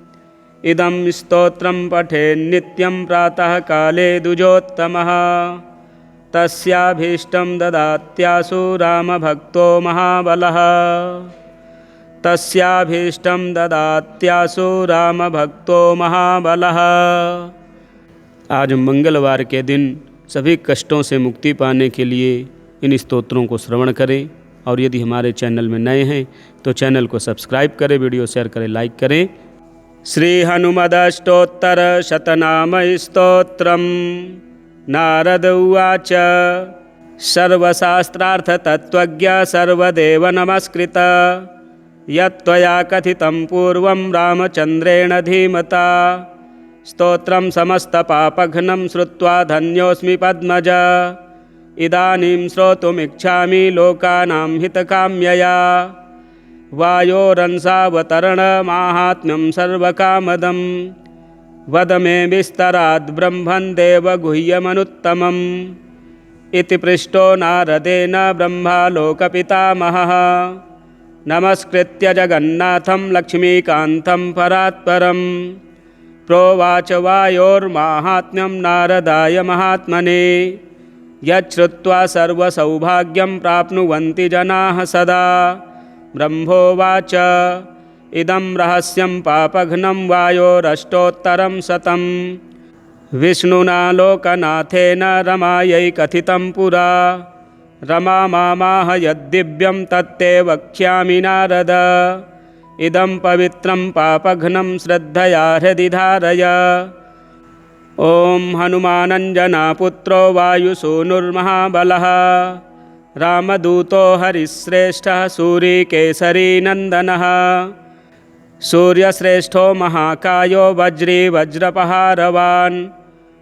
Speaker 1: इदं स्तोत्रं पठेन्नित्यं प्रातःकाले द्विजोत्तमः तस्याभीष्टं ददात्याशु रामभक्तो महाबलः। तस्याभीष्टं ददात्याशु रामभक्तो महाबलः। आज मंगलवार के दिन सभी कष्टों से मुक्ति पाने के लिए इन स्तोत्रों को श्रवण करें और यदि हमारे चैनल में नए हैं तो चैनल को सब्सक्राइब करें, वीडियो शेयर करें, लाइक करें। श्री हनुमदष्टोत्तर शतनाम स्तोत्रम्। नारद उवाच सर्वशास्त्रार्थतत्त्वज्ञ सर्वदेव नमस्कृत यत्त्वया कथितं पूर्वं रामचन्द्रेण धीमता। स्तोत्रं समस्तपापघ्नं श्रुत्वा धन्योऽस्मि पद्मज। इदानीं श्रोतुमिच्छामि लोकानां हितकाम्यया। वायोरंसावतरणमाहात्म्यं सर्वकामदं वद मे विस्तराद् ब्रह्मन् देवगुह्यमनुत्तमम्। इति पृष्टो नारदेन ब्रह्मा लोकपितामहः नमस्कृत्य जगन्नाथं लक्ष्मीकान्तं परात्परम्। प्रोवाच वायोर्माहात्म्यं नारदाय महात्मने यच्छ्रुत्वा सर्वसौभाग्यं प्राप्नुवन्ति जनाः सदा। ब्रह्मोवाच इदं रहस्यं पापघ्नं वायोरष्टोत्तरं शतं विष्णुना लोकनाथेन रमायै कथितं पुरा। रमा मामाह यद्दिव्यं तत्ते वक्ष्यामि नारद। इदं पवित्रं पापघ्नं श्रद्धया हृदि धारय। ॐ हनुमानञ्जनापुत्रो वायुसूनुर्महाबलः। रामदूतो हरिश्रेष्ठः सूरीकेसरी नन्दनः। सूर्यश्रेष्ठो महाकायो वज्री वज्रपहारवान्।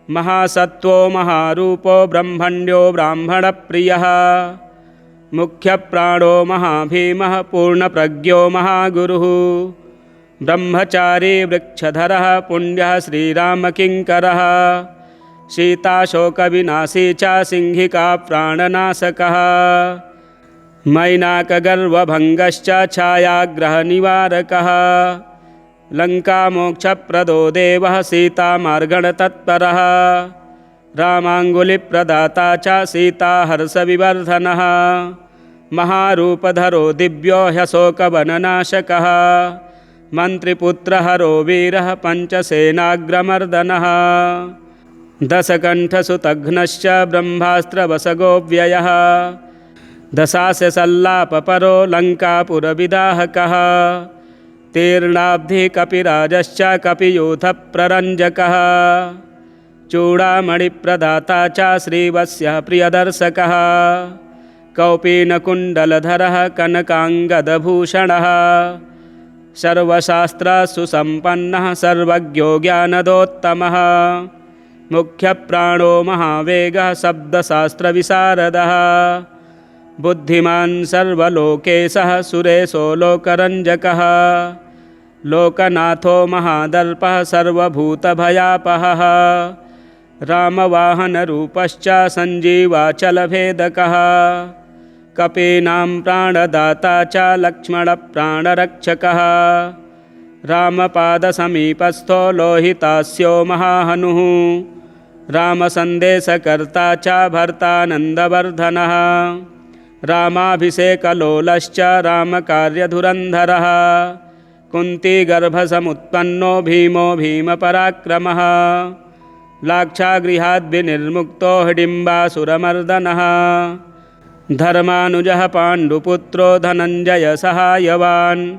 Speaker 1: महासत्त्वो महारूपो ब्रह्मण्यो ब्राह्मणप्रियः। मुख्यप्राणो महाभीमः पूर्णप्रज्ञो महागुरुः। ब्रह्मचारी वृक्षधरः पुण्यः श्रीरामकिङ्करः। सीताशोकविनाशी च सिंहिका प्राणनाशकः। मैनाकगर्वभङ्गश्च छायाग्रहनिवारकः। लङ्कामोक्षप्रदो देवः सीतामार्गणतत्परः। रामाङ्गुलिप्रदाता च सीताहर्षविवर्धनः। महारूपधरो दिव्यो ह्यशोकवननाशकः। मन्त्रिपुत्रहरो वीरः पञ्चसेनाग्रमर्दनः। दशकण्ठसुतघ्नश्च ब्रह्मास्त्रवसगो व्ययः। दशास्यसल्लापपरो लङ्कापुरविदाहकः। तीर्णाब्धिकपिराजश्च कपियूथप्ररञ्जकः। चूडामणिप्रदाता च श्रीवत्सः प्रियदर्शकः। कौपीनकुण्डलधरः कनकाङ्गदभूषणः। सर्वशास्त्रसुसम्पन्नः सर्वज्ञो ज्ञानदोत्तमः। मुख्यप्राणो महावेगः शब्दशास्त्रविशारदः। बुद्धिमान् सर्वलोकेशः सुरेशो लोकरञ्जकः। लोकनाथो महादर्पः सर्वभूतभयापहः। रामवाहनरूपश्च सञ्जीवाचलभेदकः। कपीनां प्राणदाता च लक्ष्मणप्राणरक्षकः। रामपादसमीपस्थो लोहितास्यो महाहनुः। रामसन्देशकर्ता च भर्तानन्दवर्धनः। रामाभिषेकलोलश्च रामकार्यधुरन्धरः। कुन्तीगर्भसमुत्पन्नो भीमो भीमपराक्रमः। लाक्षागृहाद्विनिर्मुक्तो हिडिम्बासुरमर्दनः। धर्मानुजः पाण्डुपुत्रो धनञ्जयसहायवान्।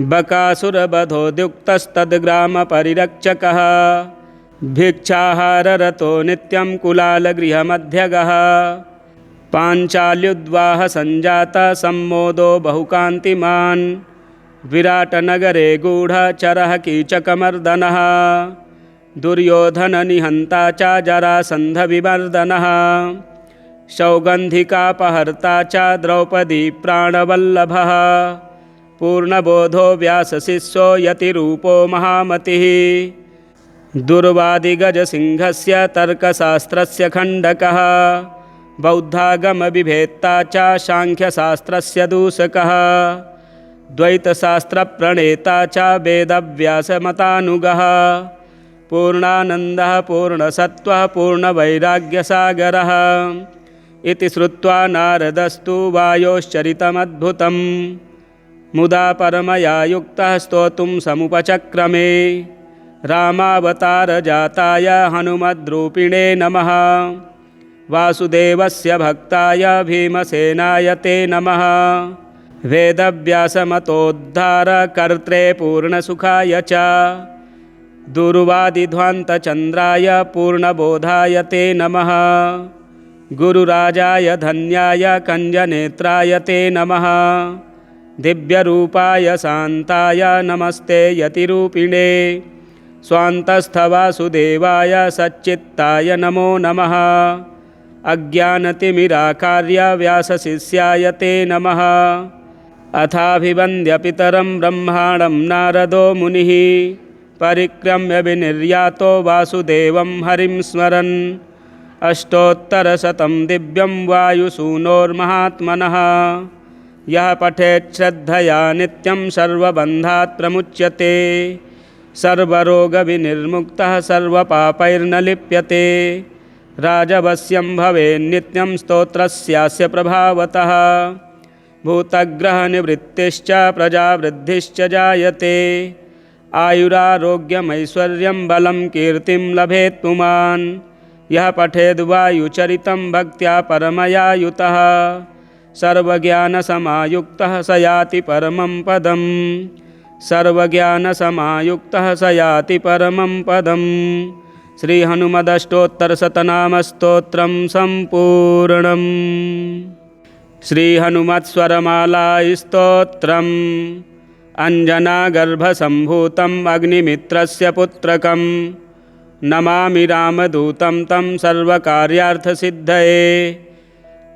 Speaker 1: बकासुरवधोद्युक्तस्तद्ग्रामपरिरक्षकः। भिक्षाहाररतो नित्यं कुलालगृहमध्यगः। पाञ्चाल्युद्वाहसञ्जातः सम्मोदो बहुकान्तिमान्। विराटनगरे गूढचरः कीचकमर्दनः। दुर्योधननिहन्ता च जरासन्धविमर्दनः। सौगन्धिकापहर्ता च द्रौपदी प्राणवल्लभः। पूर्णबोधो व्यासशिष्यो यतिरूपो महामतिः। दुर्वादिगजसिंहस्य तर्कशास्त्रस्य खण्डकः। बौद्धागमविभेत्ता च साङ्ख्यशास्त्रस्य दूषकः। द्वैतशास्त्रप्रणेता च वेदव्यासमतानुगः। पूर्णानन्दः पूर्णसत्त्वः पूर्णवैराग्यसागरः। इति श्रुत्वा नारदस्तु वायोश्चरितमद्भुतं। मुदा परमया युक्तः स्तोतुं समुपचक्रमे। रामावतारजाताय हनुमद्रूपिणे नमः। वासुदेवस्य भक्ताय भीमसेनाय ते नमः। वेदव्यासमतोद्धारकर्त्रे पूर्णसुखाय च दुर्वादिध्वान्तचन्द्राय पूर्णबोधाय ते नमः। गुरुराजाय धन्याय कञ्जनेत्राय ते नमः। दिव्यरूपाय शान्ताय नमस्ते यतिरूपिणे। स्वान्तस्थवासुदेवाय सच्चित्ताय नमो नमः। अज्ञानतिमिराकार्य व्यासशिष्याय ते नमः। अथाभिवन्द्य पितरं ब्रह्माणं नारदो मुनिः। परिक्रम्य विनिर्यातो वासुदेवं हरिं स्मरन्। अष्टोत्तरशतं दिव्यं वायुसूनोर्महात्मनः। यः पठेत् श्रद्धया नित्यं सर्वबन्धात् प्रमुच्यते। सर्वरोगविनिर्मुक्तः सर्वपापैर्न लिप्यते। राजवश्यं भवेन्नित्यं स्तोत्रस्यास्य प्रभावतः। भूतग्रहनिवृत्तिश्च प्रजावृद्धिश्च जायते। आयुरारोग्यमैश्वर्यं बलं कीर्तिं लभेत् पुमान्। यः पठेद्वायुचरितं भक्त्या परमया युतः सर्वज्ञानसमायुक्तः स याति परमं पदम्। सर्वज्ञानसमायुक्तः स याति परमं पदम्। श्रीहनुमदष्टोत्तरशतनामस्तोत्रं सम्पूर्णम्। श्रीहनुमत्स्वरमाला स्तोत्रम्। अञ्जनागर्भसम्भूतम् अग्निमित्रस्य पुत्रकम् नमामि रामदूतं तं सर्वकार्यार्थसिद्धये।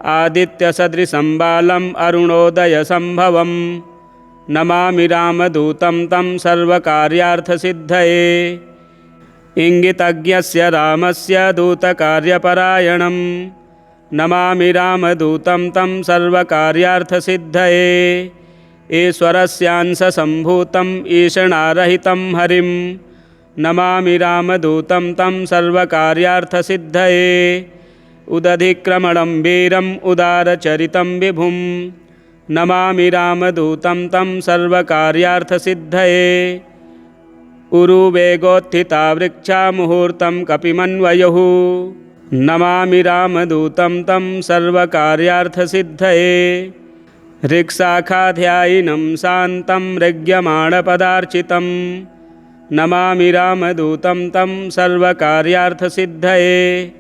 Speaker 1: आदित्यसदृशं बालम् अरुणोदयसम्भवम् नमामि रामदूतं तं सर्वकार्यार्थसिद्धये। इंगितज्ञस्य रामस्य दूतकार्यपरायणम् नमामि रामदूतं तं सर्वकार्यार्थसिद्धये। ईश्वरस्यांशसम्भूतम् ईषणारहितं हरिं नमामि रामदूतं तं सर्वकार्यार्थसिद्धये। उदधिक्रमणं वीरम् उदारचरितं विभुं नमामि रामदूतं तं सर्वकार्यार्थसिद्धये। उरुवेगोत्थिता वृक्षा मुहूर्तं कपिमन्वयुः नमामि रामदूतं तं सर्वकार्यार्थसिद्धये। ऋक्शाखाध्यायिनं शान्तं ऋग्यमाणपदार्चितं नमामि रामदूतं तं सर्वकार्यार्थसिद्धये।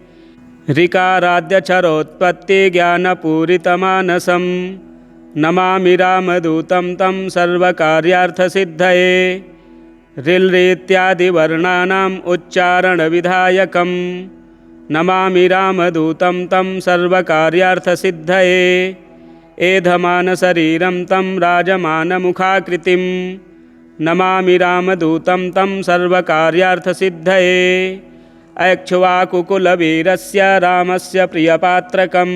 Speaker 1: ऋकाराद्यक्षरोत्पत्तिज्ञानपूरितमानसं नमामि रामदूतं तं सर्वकार्यार्थसिद्धये। ऋल्-ऋत्यादिवर्णानाम् उच्चारणविधायकं नमामि रामदूतं तं सर्वकार्यार्थसिद्धये। एधमानशरीरं तं राजमानमुखाकृतिं नमामि रामदूतं तं सर्वकार्यार्थसिद्धये। ऐक्ष्वाकुकुलवीरस्य रामस्य प्रियपात्रकं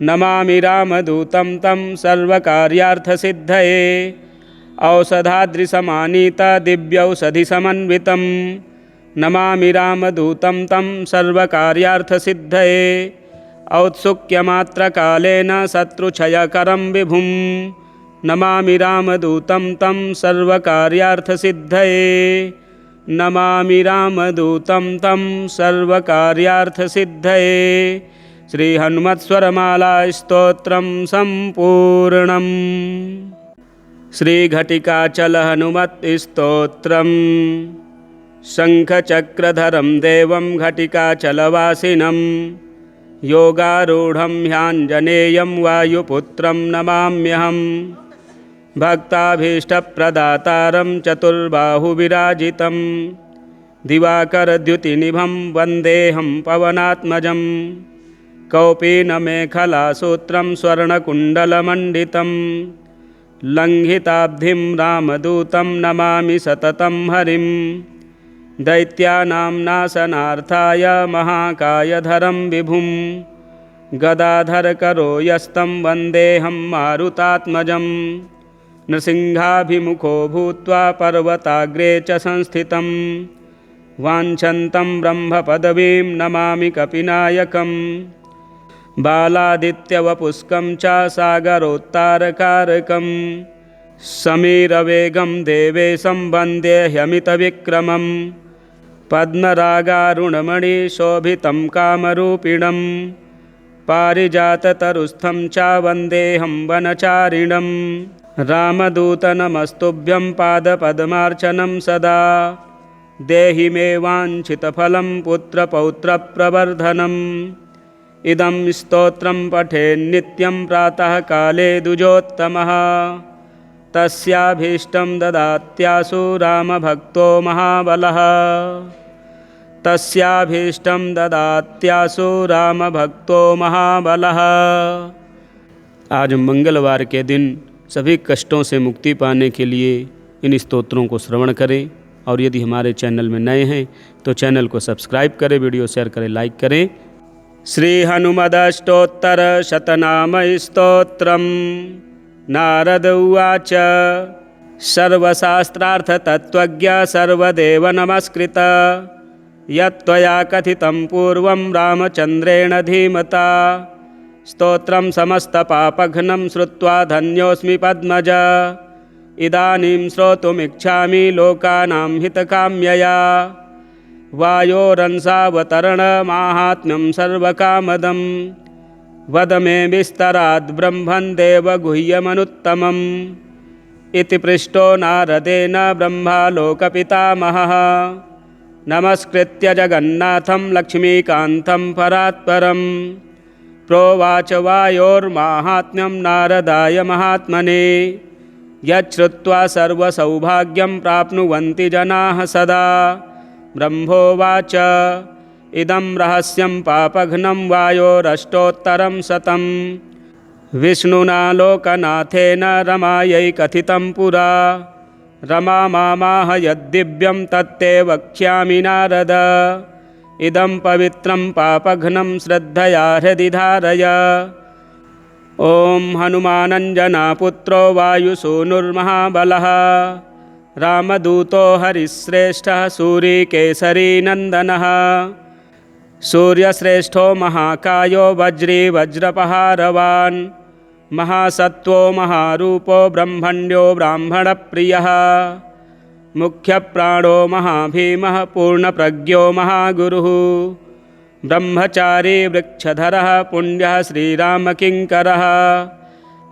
Speaker 1: नमामि रामदूतं तं सर्वकार्यार्थसिद्धये। औषधाद्रिसमानीतदिव्यौषधिसमन्वितं नमामि रामदूतं तं सर्वकार्यार्थसिद्धये। औत्सुक्यमात्रकालेन शत्रुक्षयकरं विभुं नमामि रामदूतं तं सर्वकार्यार्थसिद्धये। नमामि रामदूतं तं सर्वकार्यार्थसिद्धये। श्रीहनुमत्स्वरमाला स्तोत्रं सम्पूर्णम्। श्रीघटिकाचलहनुमत्स्तोत्रम्। शङ्खचक्रधरं देवं घटिकाचलवासिनं योगारूढं ह्याञ्जनेयं वायुपुत्रं नमाम्यहं। भक्ताभीष्टप्रदातारं चतुर्बाहुविराजितं दिवाकरद्युतिनिभं वन्देऽहं पवनात्मजं। कौपीनमेखलासूत्रं स्वर्णकुण्डलमण्डितं लङ्घिताब्धिं रामदूतं नमामि सततं हरिं। दैत्यानां नाशनार्थाय महाकायधरं विभुं गदाधरकरो यस्तं वन्देऽहं मारुतात्मजं। नृसिंहाभिमुखो भूत्वा पर्वताग्रे च संस्थितं वाञ्छन्तं ब्रह्मपदवीं नमामि कपिनायकं। बालादित्यवपुष्कं च सागरोत्तारकारकं समीरवेगं देवेशं वन्दे ह्यमितविक्रमं। पद्मरागारुणमणिशोभितं कामरूपिणं पारिजाततरुस्थं च वन्देऽहं वनचारिणं। रामदूतनमस्तुभ्यं पादपद्मार्चनं सदा देहि मे वाञ्छितफलं पुत्रपौत्रप्रवर्धनम्। इदं स्तोत्रं पठेन्नित्यं प्रातःकाले द्विजोत्तमः तस्याभीष्टं ददात्याशु रामभक्तो महाबलः। तस्याभीष्टं ददात्याशु रामभक्तो महाबलः। आज मंगलवार के दिन सभी कष्टों से मुक्ति पाने के लिए इन स्तोत्रों को श्रवण करें और यदि हमारे चैनल में नए हैं तो चैनल को सब्सक्राइब करें, वीडियो शेयर करें, लाइक करें। श्री हनुमदष्टोत्तर शतनाम स्तोत्रम्। नारद उवाच सर्वशास्त्रार्थतत्त्वज्ञ सर्वदेव नमस्कृत यत्त्वया कथितं पूर्वं रामचन्द्रेण धीमता। स्तोत्रं समस्तपापघ्नं श्रुत्वा धन्योऽस्मि पद्मज इदानीं श्रोतुमिच्छामि लोकानां हितकाम्यया वायोरंसावतरणमाहात्म्यं सर्वकामदं वद मे विस्तराद् ब्रह्मन् देवगुह्यमनुत्तमम् इति पृष्टो नारदेन ब्रह्मा लोकपितामहः नमस्कृत्य जगन्नाथं लक्ष्मीकान्तं परात्परं प्रोवाच वायोर्माहात्म्यं नारदाय महात्मने यच्छ्रुत्वा सर्वसौभाग्यं प्राप्नुवन्ति जनाः सदा ब्रह्मोवाच इदं रहस्यं पापघ्नं वायोरष्टोत्तरं शतं विष्णुना लोकनाथेन रमायै कथितं पुरा रमा मामाह यद्दिव्यं तत्ते वक्ष्यामि नारद इदं पवित्रं पापघ्नं श्रद्धया हृदि धारय ॐ हनुमानञ्जनापुत्रो वायुसूनुर्महाबलः रामदूतो हरिश्रेष्ठः सूरीकेसरीनन्दनः सूर्यश्रेष्ठो महाकायो वज्री वज्रपहारवान् महासत्त्वो महारूपो ब्रह्मण्यो ब्राह्मणप्रियः मुख्यप्राणो महाभीमः पूर्णप्रज्ञो महागुरुः ब्रह्मचारी वृक्षधरः पुण्यः श्रीरामकिङ्करः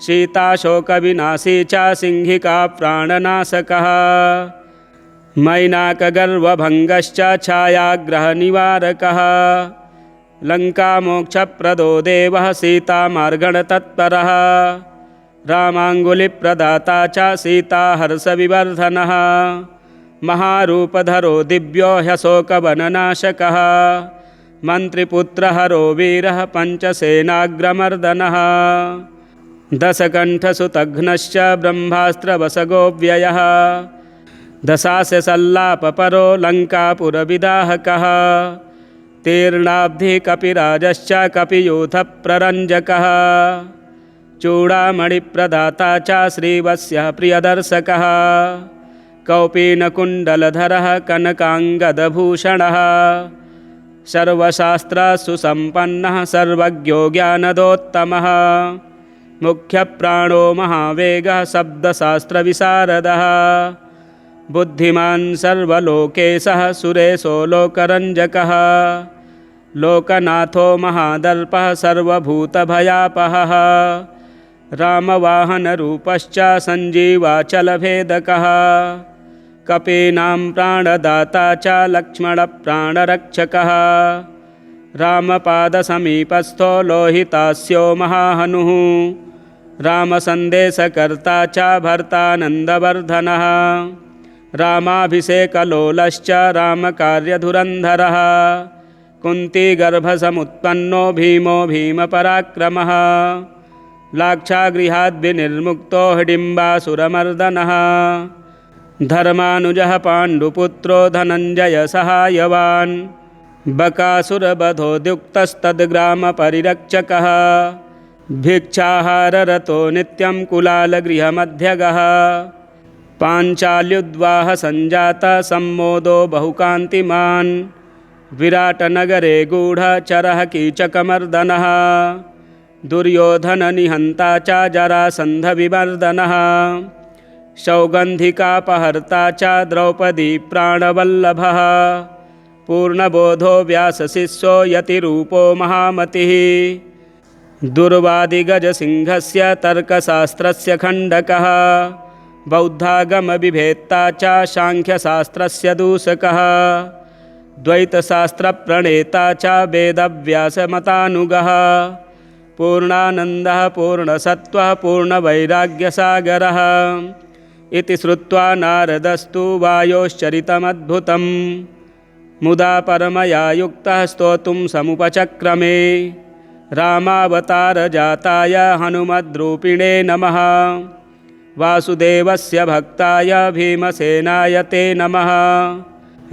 Speaker 1: सीताशोकविनाशी च सिंहिका प्राणनाशकः मैनाकगर्वभङ्गश्च छायाग्रहनिवारकः लङ्कामोक्षप्रदो देवः सीतामार्गणतत्परः रामाङ्गुलिप्रदाता च सीताहर्षविवर्धनः महारूपधरो दिव्यो ह्यशोकवननाशकः मन्त्रिपुत्रहरो वीरः पञ्चसेनाग्रमर्दनः दशकण्ठसुतघ्नश्च ब्रह्मास्त्रवसगोऽव्ययः दशास्यसल्लापपरो लङ्कापुरविदाहकः तीर्णाब्धिकपिराजश्च कपियूथप्ररञ्जकः चूडामणिप्रदाता च श्रीवत्सः प्रियदर्शकः कौपीनकुण्डलधरः कनकाङ्गदभूषणः सर्वशास्त्रसुसम्पन्नः सर्वज्ञो ज्ञानदोत्तमः मुख्यप्राणो महावेगः शब्दशास्त्रविशारदः बुद्धिमान् सर्वलोकेशः सुरेशो लोकरञ्जकः लोकनाथो महादर्पः सर्वभूतभयापहः रामवाहनरूपश्च सञ्जीवाचलभेदकः कपीनां प्राणदाता च लक्ष्मणप्राणरक्षकः रामपादसमीपस्थो लोहितास्यो महाहनुः रामसन्देशकर्ता च भर्तानन्दवर्धनः रामाभिषेकलोलश्च रामकार्यधुरन्धरः कुन्तीगर्भसमुत्पन्नो भीमो भीमपराक्रमः लाक्षागृहाद्विनिर्मुक्तो हिडिम्बासुरमर्दनः धर्मानुजः पाण्डुपुत्रो धनञ्जयसहायवान् बकासुरवधोद्युक्तस्तद्ग्रामपरिरक्षकः भिक्षाहाररतो नित्यं कुलालगृहमध्यगः पाञ्चाल्युद्वाहसञ्जातः सम्मोदो बहुकान्तिमान् विराटनगरे गूढचरः कीचकमर्दनः दुर्योधननिहन्ता च जरासन्धविमर्दनः सौगन्धिकापहर्ता च द्रौपदी प्राणवल्लभः पूर्णबोधो व्यासशिष्यो यतिरूपो महामतिः दुर्वादिगजसिंहस्य तर्कशास्त्रस्य खण्डकः बौद्धागमविभेत्ता च साङ्ख्यशास्त्रस्य दूषकः द्वैतशास्त्रप्रणेता च वेदव्यासमतानुगः पूर्णानन्दः पूर्णसत्त्वः पूर्णवैराग्यसागरः इति श्रुत्वा नारदस्तु वायोश्चरितमद्भुतं मुदा परमया युक्तः स्तोतुं समुपचक्रमे रामावतारजाताय हनुमद्रूपिणे नमः वासुदेवस्य भक्ताय भीमसेनाय ते नमः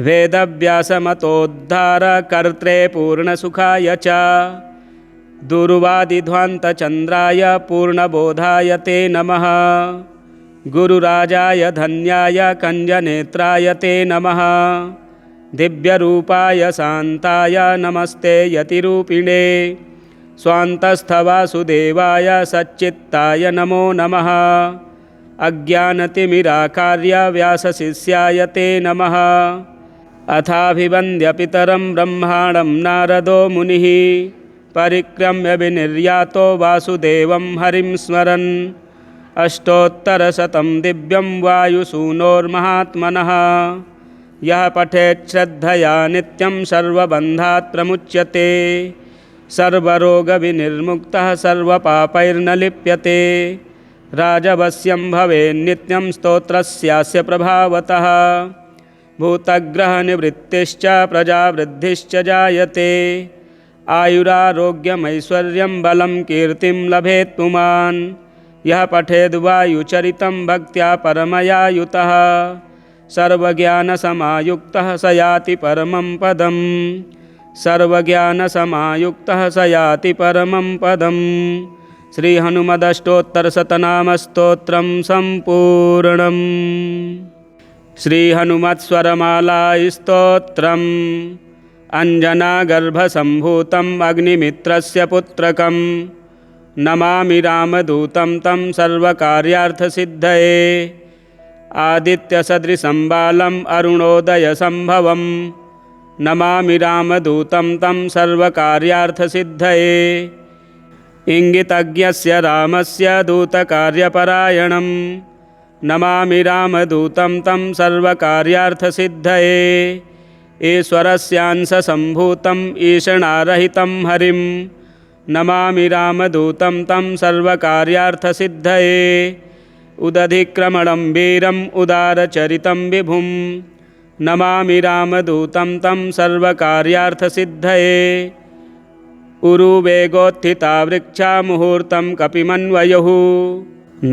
Speaker 1: वेदव्यासमतोद्धारकर्त्रे पूर्णसुखाय च दुर्वादिध्वान्तचन्द्राय पूर्णबोधाय ते नमः गुरुराजाय धन्याय कञ्जनेत्राय ते नमः दिव्यरूपाय शान्ताय नमस्ते यतिरूपिणे स्वान्तस्थवासुदेवाय सच्चित्ताय नमो नमः अज्ञानतिमिराकार्य व्यासशिष्याय ते नमः। अथाभिवन्द्य पितरं ब्रह्माणं नारदो मुनिः परिक्रम्य विनिर्यातो वासुदेवं हरिं स्मरन् अष्टोत्तरशतं दिव्यं वायुसूनोर्महात्मनः यः पठेत् श्रद्धया नित्यं सर्वबन्धात् प्रमुच्यते सर्वरोगविनिर्मुक्तः सर्वपापैर्न लिप्यते राजवश्यं भवेन्नित्यं स्तोत्रस्यास्य प्रभावतः भूतग्रहनिवृत्तिश्च प्रजावृद्धिश्च जायते आयुरारोग्यमैश्वर्यं बलं कीर्तिं लभेत् पुमान् यः पठेद्वायुचरितं भक्त्या परमया युतः सर्वज्ञानसमायुक्तः स याति परमं पदम् सर्वज्ञानसमायुक्तः स याति परमं पदम्। श्रीहनुमदष्टोत्तरशतनामस्तोत्रं सम्पूर्णम्। श्रीहनुमत्स्वरमाला स्तोत्रम् अञ्जनागर्भसम्भूतम् अग्निमित्रस्य पुत्रकं नमामि रामदूतं तं सर्वकार्यार्थसिद्धये आदित्यसदृशं बालम् अरुणोदयसम्भवं नमामि रामदूतं तं सर्वकार्यार्थसिद्धये इंगितज्ञस्य रामस्य दूतकार्यपरायणं नमामि रामदूतं तं सर्वकार्यार्थसिद्धये ईश्वरस्यांशसम्भूतम् ईषणारहितं हरिं नमामि रामदूतं तं सर्वकार्यार्थसिद्धये उदधिक्रमणं वीरम् उदारचरितं विभुं नमामि रामदूतं तं सर्वकार्यार्थसिद्धये उरुवेगोत्थिता वृक्षा मुहूर्तं कपिमन्वयुः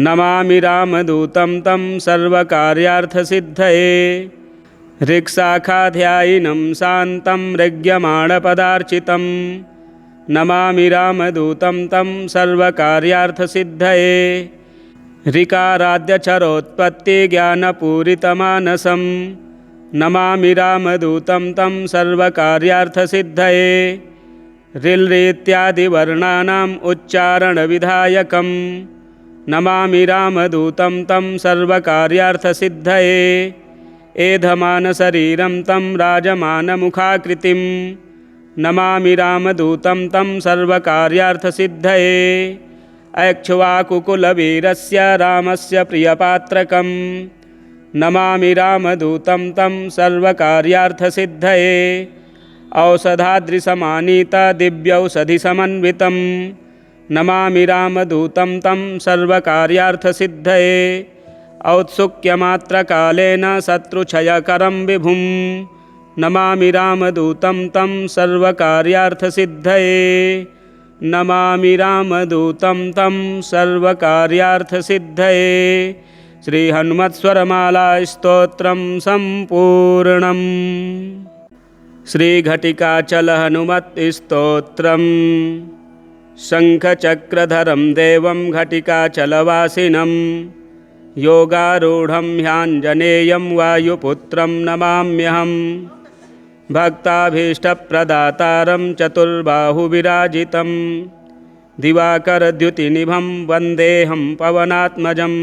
Speaker 1: नमामि रामदूतं तं सर्वकार्यार्थसिद्धये ऋक्शाखाध्यायिनं शान्तं ऋग्यमाणपदार्चितं नमामि रामदूतं तं सर्वकार्यार्थसिद्धये ऋकाराद्यचरोत्पत्तिज्ञानपूरितमानसं नमामि रामदूतं तं सर्वकार्यार्थसिद्धये ऋल्रीत्यादिवर्णानाम् उच्चारणविधायकं नमामि रामदूतं तं सर्वकार्यार्थसिद्धये एधमानशरीरं तं राजमानमुखाकृतिं नमामि रामदूतं तं सर्वकार्यार्थसिद्धये ऐक्ष्वाकुकुलवीरस्य रामस्य प्रियपात्रकं नमामि रामदूतं तं सर्वकार्यार्थसिद्धये औषधाद्रिसमानीता दिव्यौषधिसमन्वितं नमामि रामदूतं तं सर्वकार्यार्थसिद्धये औत्सुक्यमात्रकालेन शत्रुक्षयकरं विभुं नमामि रामदूतं तं सर्वकार्यार्थसिद्धये नमामि रामदूतं तं सर्वकार्यार्थसिद्धये। श्रीहनुमत्स्वरमाला स्तोत्रं सम्पूर्णम्। श्रीघटिकाचल हनुमत् स्तोत्रम् शङ्खचक्रधरं देवं घटिकाचलवासिनं योगारूढं ह्याञ्जनेयं वायुपुत्रं नमाम्यहं भक्ताभीष्टप्रदातारं चतुर्बाहुविराजितं दिवाकरद्युतिनिभं वन्देऽहं पवनात्मजं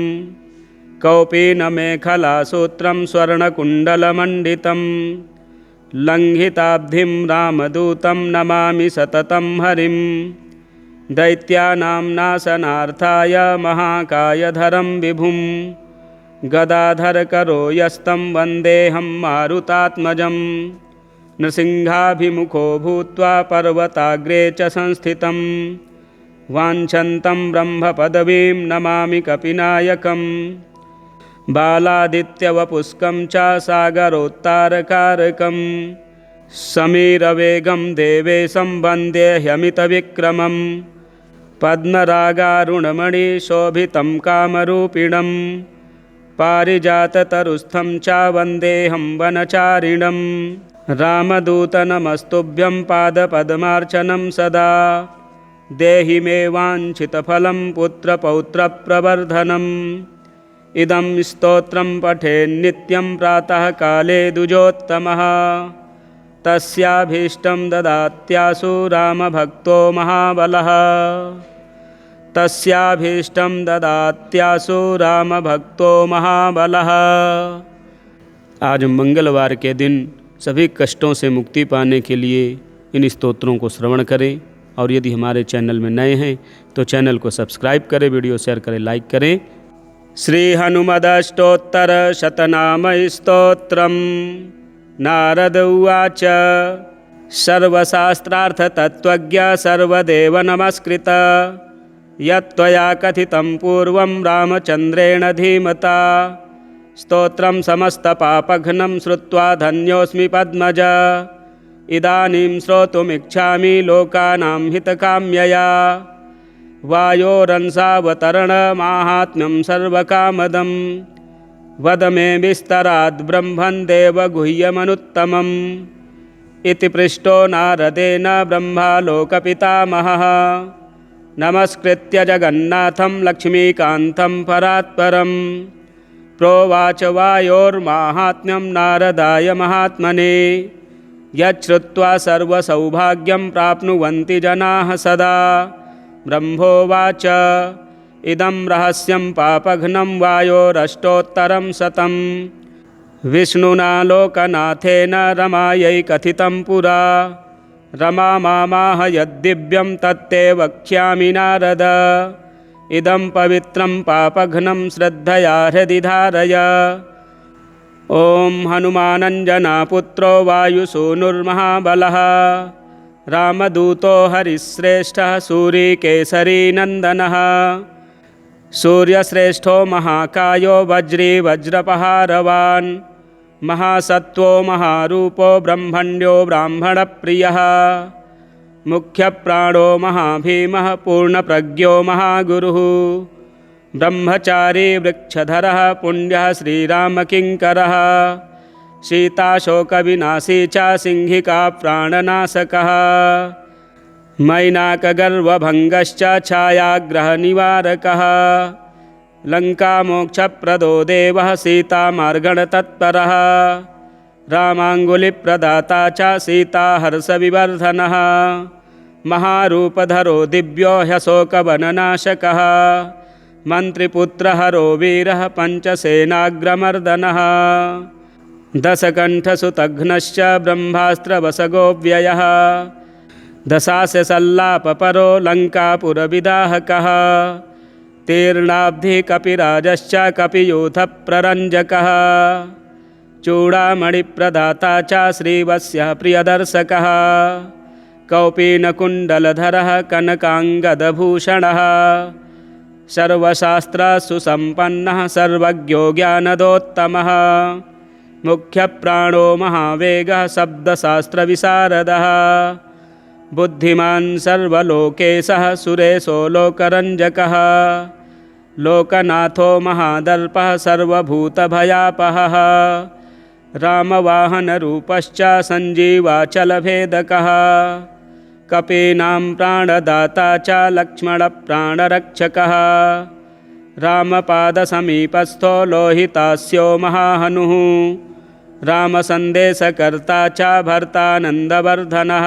Speaker 1: कौपीनमेखलासूत्रं स्वर्णकुण्डलमण्डितं लङ्घिताब्धिं रामदूतं नमामि सततं हरिं दैत्यानां नाशनार्थाय महाकायधरं विभुं गदाधरकरो यस्तं वन्देऽहं मारुतात्मजं नृसिंहाभिमुखो भूत्वा पर्वताग्रे च संस्थितं वाञ्छन्तं ब्रह्मपदवीं नमामि कपिनायकं बालादित्यवपुष्कं च सागरोत्तारकारकं समीरवेगं देवेशं वन्दे ह्यमितविक्रमं पद्मरागारुणमणिशोभितं कामरूपिणं पारिजाततरुस्थं च वन्देऽहं वनचारिणं रामदूतनमस्तुभ्यं पादपद्मार्चनं सदा देहि मे वाञ्छितफलं पुत्रपौत्रप्रवर्धनम् इदं स्तोत्रं पठेन्नित्यं प्रातःकाले द्विजोत्तमः तस्याभीष्टं ददात्याशु रामभक्तो महाबलः तस्याभीष्टं ददात्यासु रामभक्तो महाबलः। आज मंगलवार के दिन सभी कष्टों से मुक्ति पाने के लिए इन स्तोत्रों को श्रवण करें। और यदि हमारे चैनल में नए हैं तो चैनल को सब्सक्राइब करें, वीडियो शेयर करें, लाइक करें। श्री हनुमदष्टोत्तर शतनाम स्तोत्रम्। नारद उवाच। सर्वशास्त्रार्थ तत्त्वज्ञ सर्वदेव नमस्कृत यत्त्वया कथितं पूर्वं रामचन्द्रेण धीमता। स्तोत्रं समस्तपापघ्नं श्रुत्वा धन्योऽस्मि पद्मज। इदानीं श्रोतुमिच्छामि लोकानां हितकाम्यया। वायोरंसावतरणमाहात्म्यं सर्वकामदं। वद मे विस्तराद् ब्रह्मन् देवगुह्यमनुत्तमम्। इति पृष्टो नारदेन ब्रह्मालोकपितामहः। नमस्कृत्य जगन्नाथं लक्ष्मीकान्तं परात्परम्। प्रोवाच वायोर्माहात्म्यं नारदाय महात्मने। यच्छ्रुत्वा सर्वसौभाग्यं प्राप्नुवन्ति जनाः सदा। ब्रह्मोवाच। इदं रहस्यं पापघ्नं वायोरष्टोत्तरं शतं। विष्णुना लोकनाथेन रमायै कथितं पुरा। रमा मामाह यद्दिव्यं तत्ते वक्ष्यामि नारद। इदं पवित्रं पापघ्नं श्रद्धया हृदि धारय। ॐ हनुमानञ्जनापुत्रो वायुसूनुर्महाबलः। रामदूतो हरिश्रेष्ठः सूरीकेसरीनन्दनः। सूर्यश्रेष्ठो महाकायो वज्री वज्रपहारवान्। महासत्त्वो महारूपो ब्रह्मण्यो ब्राह्मणप्रियः। मुख्यप्राणो महाभीमः पूर्णप्रज्ञो महागुरुः। ब्रह्मचारी वृक्षधरः पुण्यः श्रीरामकिङ्करः। सीताशोकविनाशी च सिंहिका प्राणनाशकः। मैनाकगर्वभङ्गश्च छायाग्रहनिवारकः। लङ्कामोक्षप्रदो देवः सीतामार्गणतत्परः। रामाङ्गुलिप्रदाता च सीताहर्षविवर्धनः। महारूपधरो दिव्यो ह्यशोकवननाशकः। मन्त्रिपुत्रहरो वीरः पञ्चसेनाग्रमर्दनः। दशकण्ठसुतघ्नश्च ब्रह्मास्त्रवसगोऽव्ययः। दशास्यसल्लापपरो लङ्कापुरविदाहकः। तीर्णाब्धिः कपिराजश्च कपियूथप्ररञ्जकः। चूडामणिप्रदाता च श्रीवत्सः प्रियदर्शकः। कौपीनकुण्डलधरः कनकाङ्गदभूषणः। सर्वशास्त्रसुसम्पन्नः सर्वज्ञो ज्ञानदोत्तमः। मुख्यप्राणो महावेगः शब्दशास्त्रविशारदः। बुद्धिमान् सर्वलोकेशः सुरेशो लोकरञ्जकः। लोकनाथो महादर्पः सर्वभूतभयापहः। रामवाहनरूपश्च सञ्जीवाचलभेदकः। कपीनां प्राणदाता च लक्ष्मणप्राणरक्षकः। रामपादसमीपस्थो लोहितास्यो महाहनुः। रामसन्देशकर्ता च भर्तानन्दवर्धनः।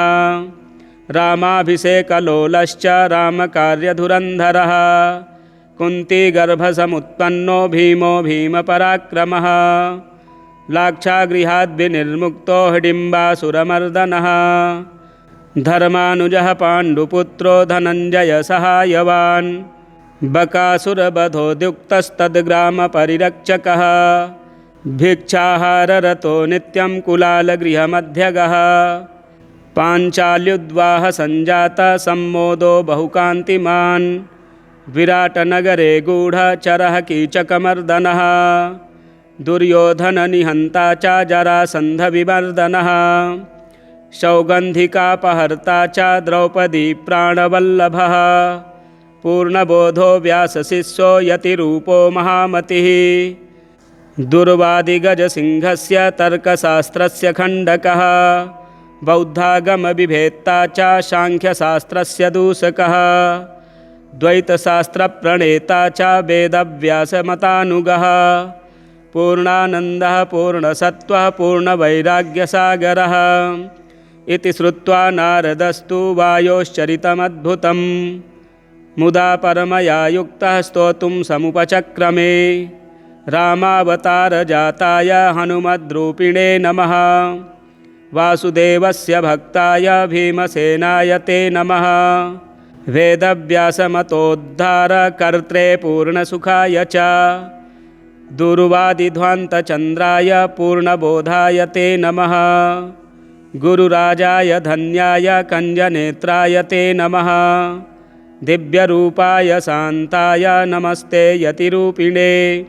Speaker 1: रामाभिषेकलोलश्च रामकार्यधुरन्धरः। कुन्तीगर्भसमुत्पन्नो भीमो भीमपराक्रमः। लाक्षागृहाद्विनिर्मुक्तो हिडिम्बासुरमर्दनः। धर्मानुजः पाण्डुपुत्रो धनञ्जयसहायवान्। बकासुरवधोद्युक्तस्तद्ग्रामपरिरक्षकः। भिक्षाहाररतो नित्यं कुलालगृहमध्यगः। पाञ्चाल्युद्वाहसञ्जातः सम्मोदो बहुकान्तिमान्। विराटनगरे गूढचरः कीचकमर्दनः। दुर्योधननिहन्ता च जरासन्धविमर्दनः। सौगन्धिकापहर्ता च द्रौपदी प्राणवल्लभः। पूर्णबोधो व्यासशिष्यो यतिरूपो महामतिः। दुर्वादिगजसिंहस्य तर्कशास्त्रस्य खण्डकः। बौद्धागमविभेत्ता च साङ्ख्यशास्त्रस्य दूषकः। द्वैतशास्त्रप्रणेता च वेदव्यासमतानुगः। पूर्णानन्दः पूर्णसत्त्वः पूर्णवैराग्यसागरः। इति श्रुत्वा नारदस्तु वायोश्चरितमद्भुतम्। मुदा परमया युक्तः स्तोतुं समुपचक्रमे। रामावतारजाताय हनुमद्रूपिणे नमः। वासुदेवस्य भक्ताय भीमसेनाय ते नमः। वेदव्यासमतोद्धारकर्त्रे पूर्णसुखाय च दुर्वादिध्वान्तचन्द्राय पूर्णबोधाय ते नमः। गुरुराजाय धन्याय कञ्जनेत्राय ते नमः। दिव्यरूपाय शान्ताय नमस्ते यतिरूपिणे।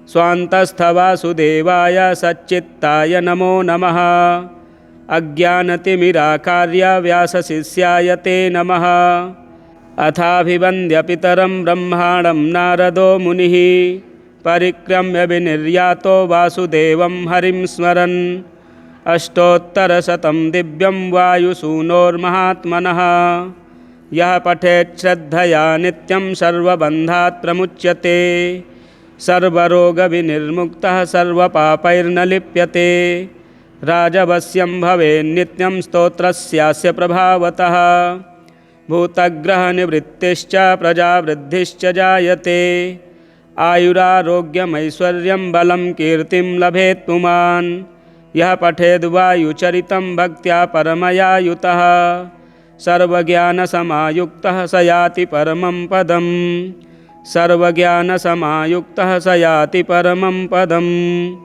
Speaker 1: स्वान्तस्थवासुदेवाय सच्चित्ताय नमो नमः। अज्ञानतिमिराकार्य व्यासशिष्याय ते नमः। अथाभिवन्द्य पितरं ब्रह्माणं नारदो मुनिः। परिक्रम्य विनिर्यातो वासुदेवं हरिं स्मरन्। अष्टोत्तरशतं दिव्यं वायुसूनोर्महात्मनः। यः पठेत् श्रद्धया नित्यं सर्वबन्धात् प्रमुच्यते। सर्वरोगविनिर्मुक्तः सर्वपापैर्न लिप्यते। राजवश्यं भवेन्नित्यं स्तोत्रस्यास्य प्रभावतः। भूतग्रहनिवृत्तिश्च प्रजावृद्धिश्च जायते। आयुरारोग्यमैश्वर्यं बलं कीर्तिं लभेत् पुमान्। यः पठेद् वायुचरितं भक्त्या परमया युतः। सर्वज्ञानसमायुक्तः स याति परमं पदम्। सर्वज्ञानसमायुक्तः स याति परमं पदम्।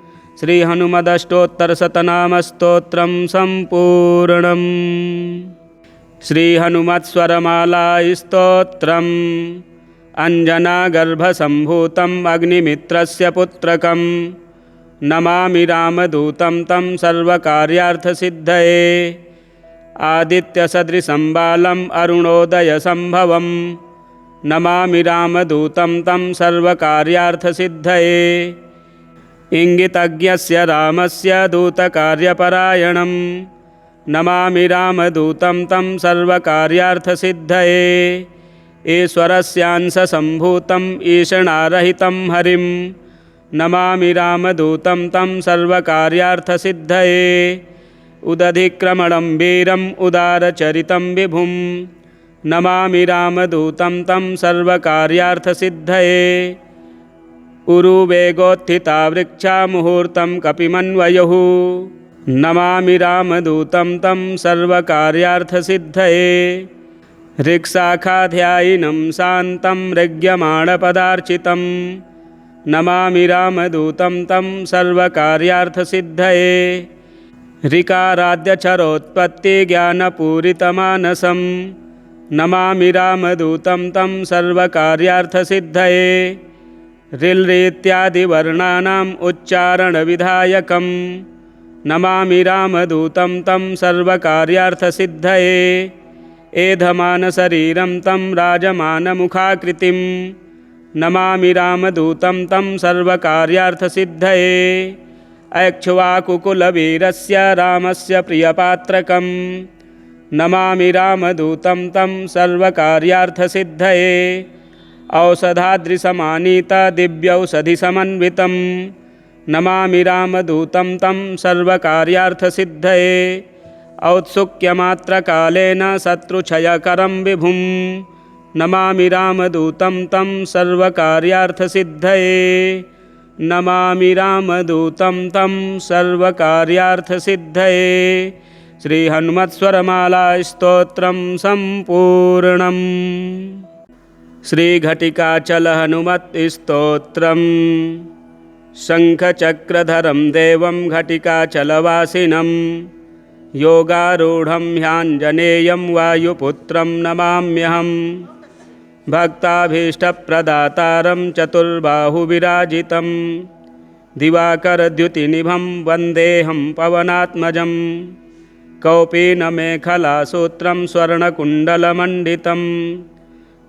Speaker 1: श्रीहनुमदष्टोत्तरशतनामस्तोत्रं सम्पूर्णम्। श्रीहनुमत्स्वरमाला स्तोत्रम्। अञ्जनागर्भसम्भूतम् अग्निमित्रस्य पुत्रकम्। नमामि रामदूतं तं सर्वकार्यार्थसिद्धये। आदित्यसदृशं बालम् अरुणोदयसम्भवम्। नमामि रामदूतं तं सर्वकार्यार्थसिद्धये। इंगितज्ञस्य रामस्य दूतकार्यपरायणम्। नमामि रामदूतं तं सर्वकार्यार्थसिद्धये। ईश्वरस्यांशसम्भूतम् ईषणारहितं हरिं। नमामि रामदूतं तं सर्वकार्यार्थसिद्धये। उदधिक्रमणं वीरम् उदारचरितं विभुम्। नमामि रामदूतं तं सर्वकार्यार्थसिद्धये। उरुवेगोत्थिता वृक्षा मुहूर्तं कपिमन्वयुः। नमामि रामदूतं तं सर्वकार्यार्थसिद्धये। ऋक्शाखाध्यायिनं शान्तं ऋग्यमाणपदार्चितं। नमामि रामदूतं तं सर्वकार्यार्थसिद्धये। ऋकाराद्यचरोत्पत्तिज्ञानपूरितमानसं। नमामि रामदूतं तं सर्वकार्यार्थसिद्धये। ऋल्रीत्यादिवर्णानाम् उच्चारणविधायकं। नमामि रामदूतं तं सर्वकार्यार्थसिद्धये। एधमानशरीरं तं राजमानमुखाकृतिं। नमामि रामदूतं तं सर्वकार्यार्थसिद्धये। ऐक्ष्वाकुकुलवीरस्य रामस्य प्रियपात्रकं। नमामि रामदूतं तं सर्वकार्यार्थसिद्धये। औषधाद्रिसमानीतदिव्यौषधिसमन्वितं। नमामि रामदूतं तं सर्वकार्यार्थसिद्धये। औत्सुक्यमात्रकालेन शत्रुक्षयकरं विभुं। नमामि रामदूतं तं सर्वकार्यार्थसिद्धये। नमामि रामदूतं तं सर्वकार्यार्थसिद्धये। श्रीहनुमत्स्वरमाला स्तोत्रं सम्पूर्णम्। श्रीघटिकाचलहनुमत् स्तोत्रम्। शङ्खचक्रधरं देवं घटिकाचलवासिनं। योगारूढं ह्याञ्जनेयं वायुपुत्रं नमाम्यहम्। भक्ताभीष्टप्रदातारं चतुर्बाहुविराजितं। दिवाकरद्युतिनिभं वन्देऽहं पवनात्मजं। कौपीनमेखलासूत्रं स्वर्णकुण्डलमण्डितं।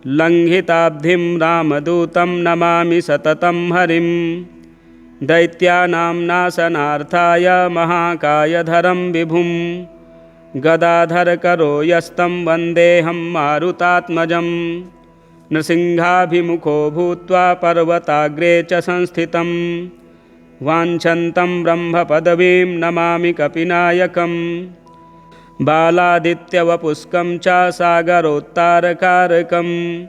Speaker 1: लङ्घिताब्धिं रामदूतं नमामि सततं हरिं। दैत्यानां नाशनार्थाय महाकायधरं विभुं। गदाधरकरो यस्तं वन्देऽहं मारुतात्मजं। नृसिंहाभिमुखो भूत्वा पर्वताग्रे च संस्थितं। वाञ्छन्तं ब्रह्मपदवीं नमामि कपिनायकम्। बालादित्यवपुष्कं च सागरोत्तारकारकं।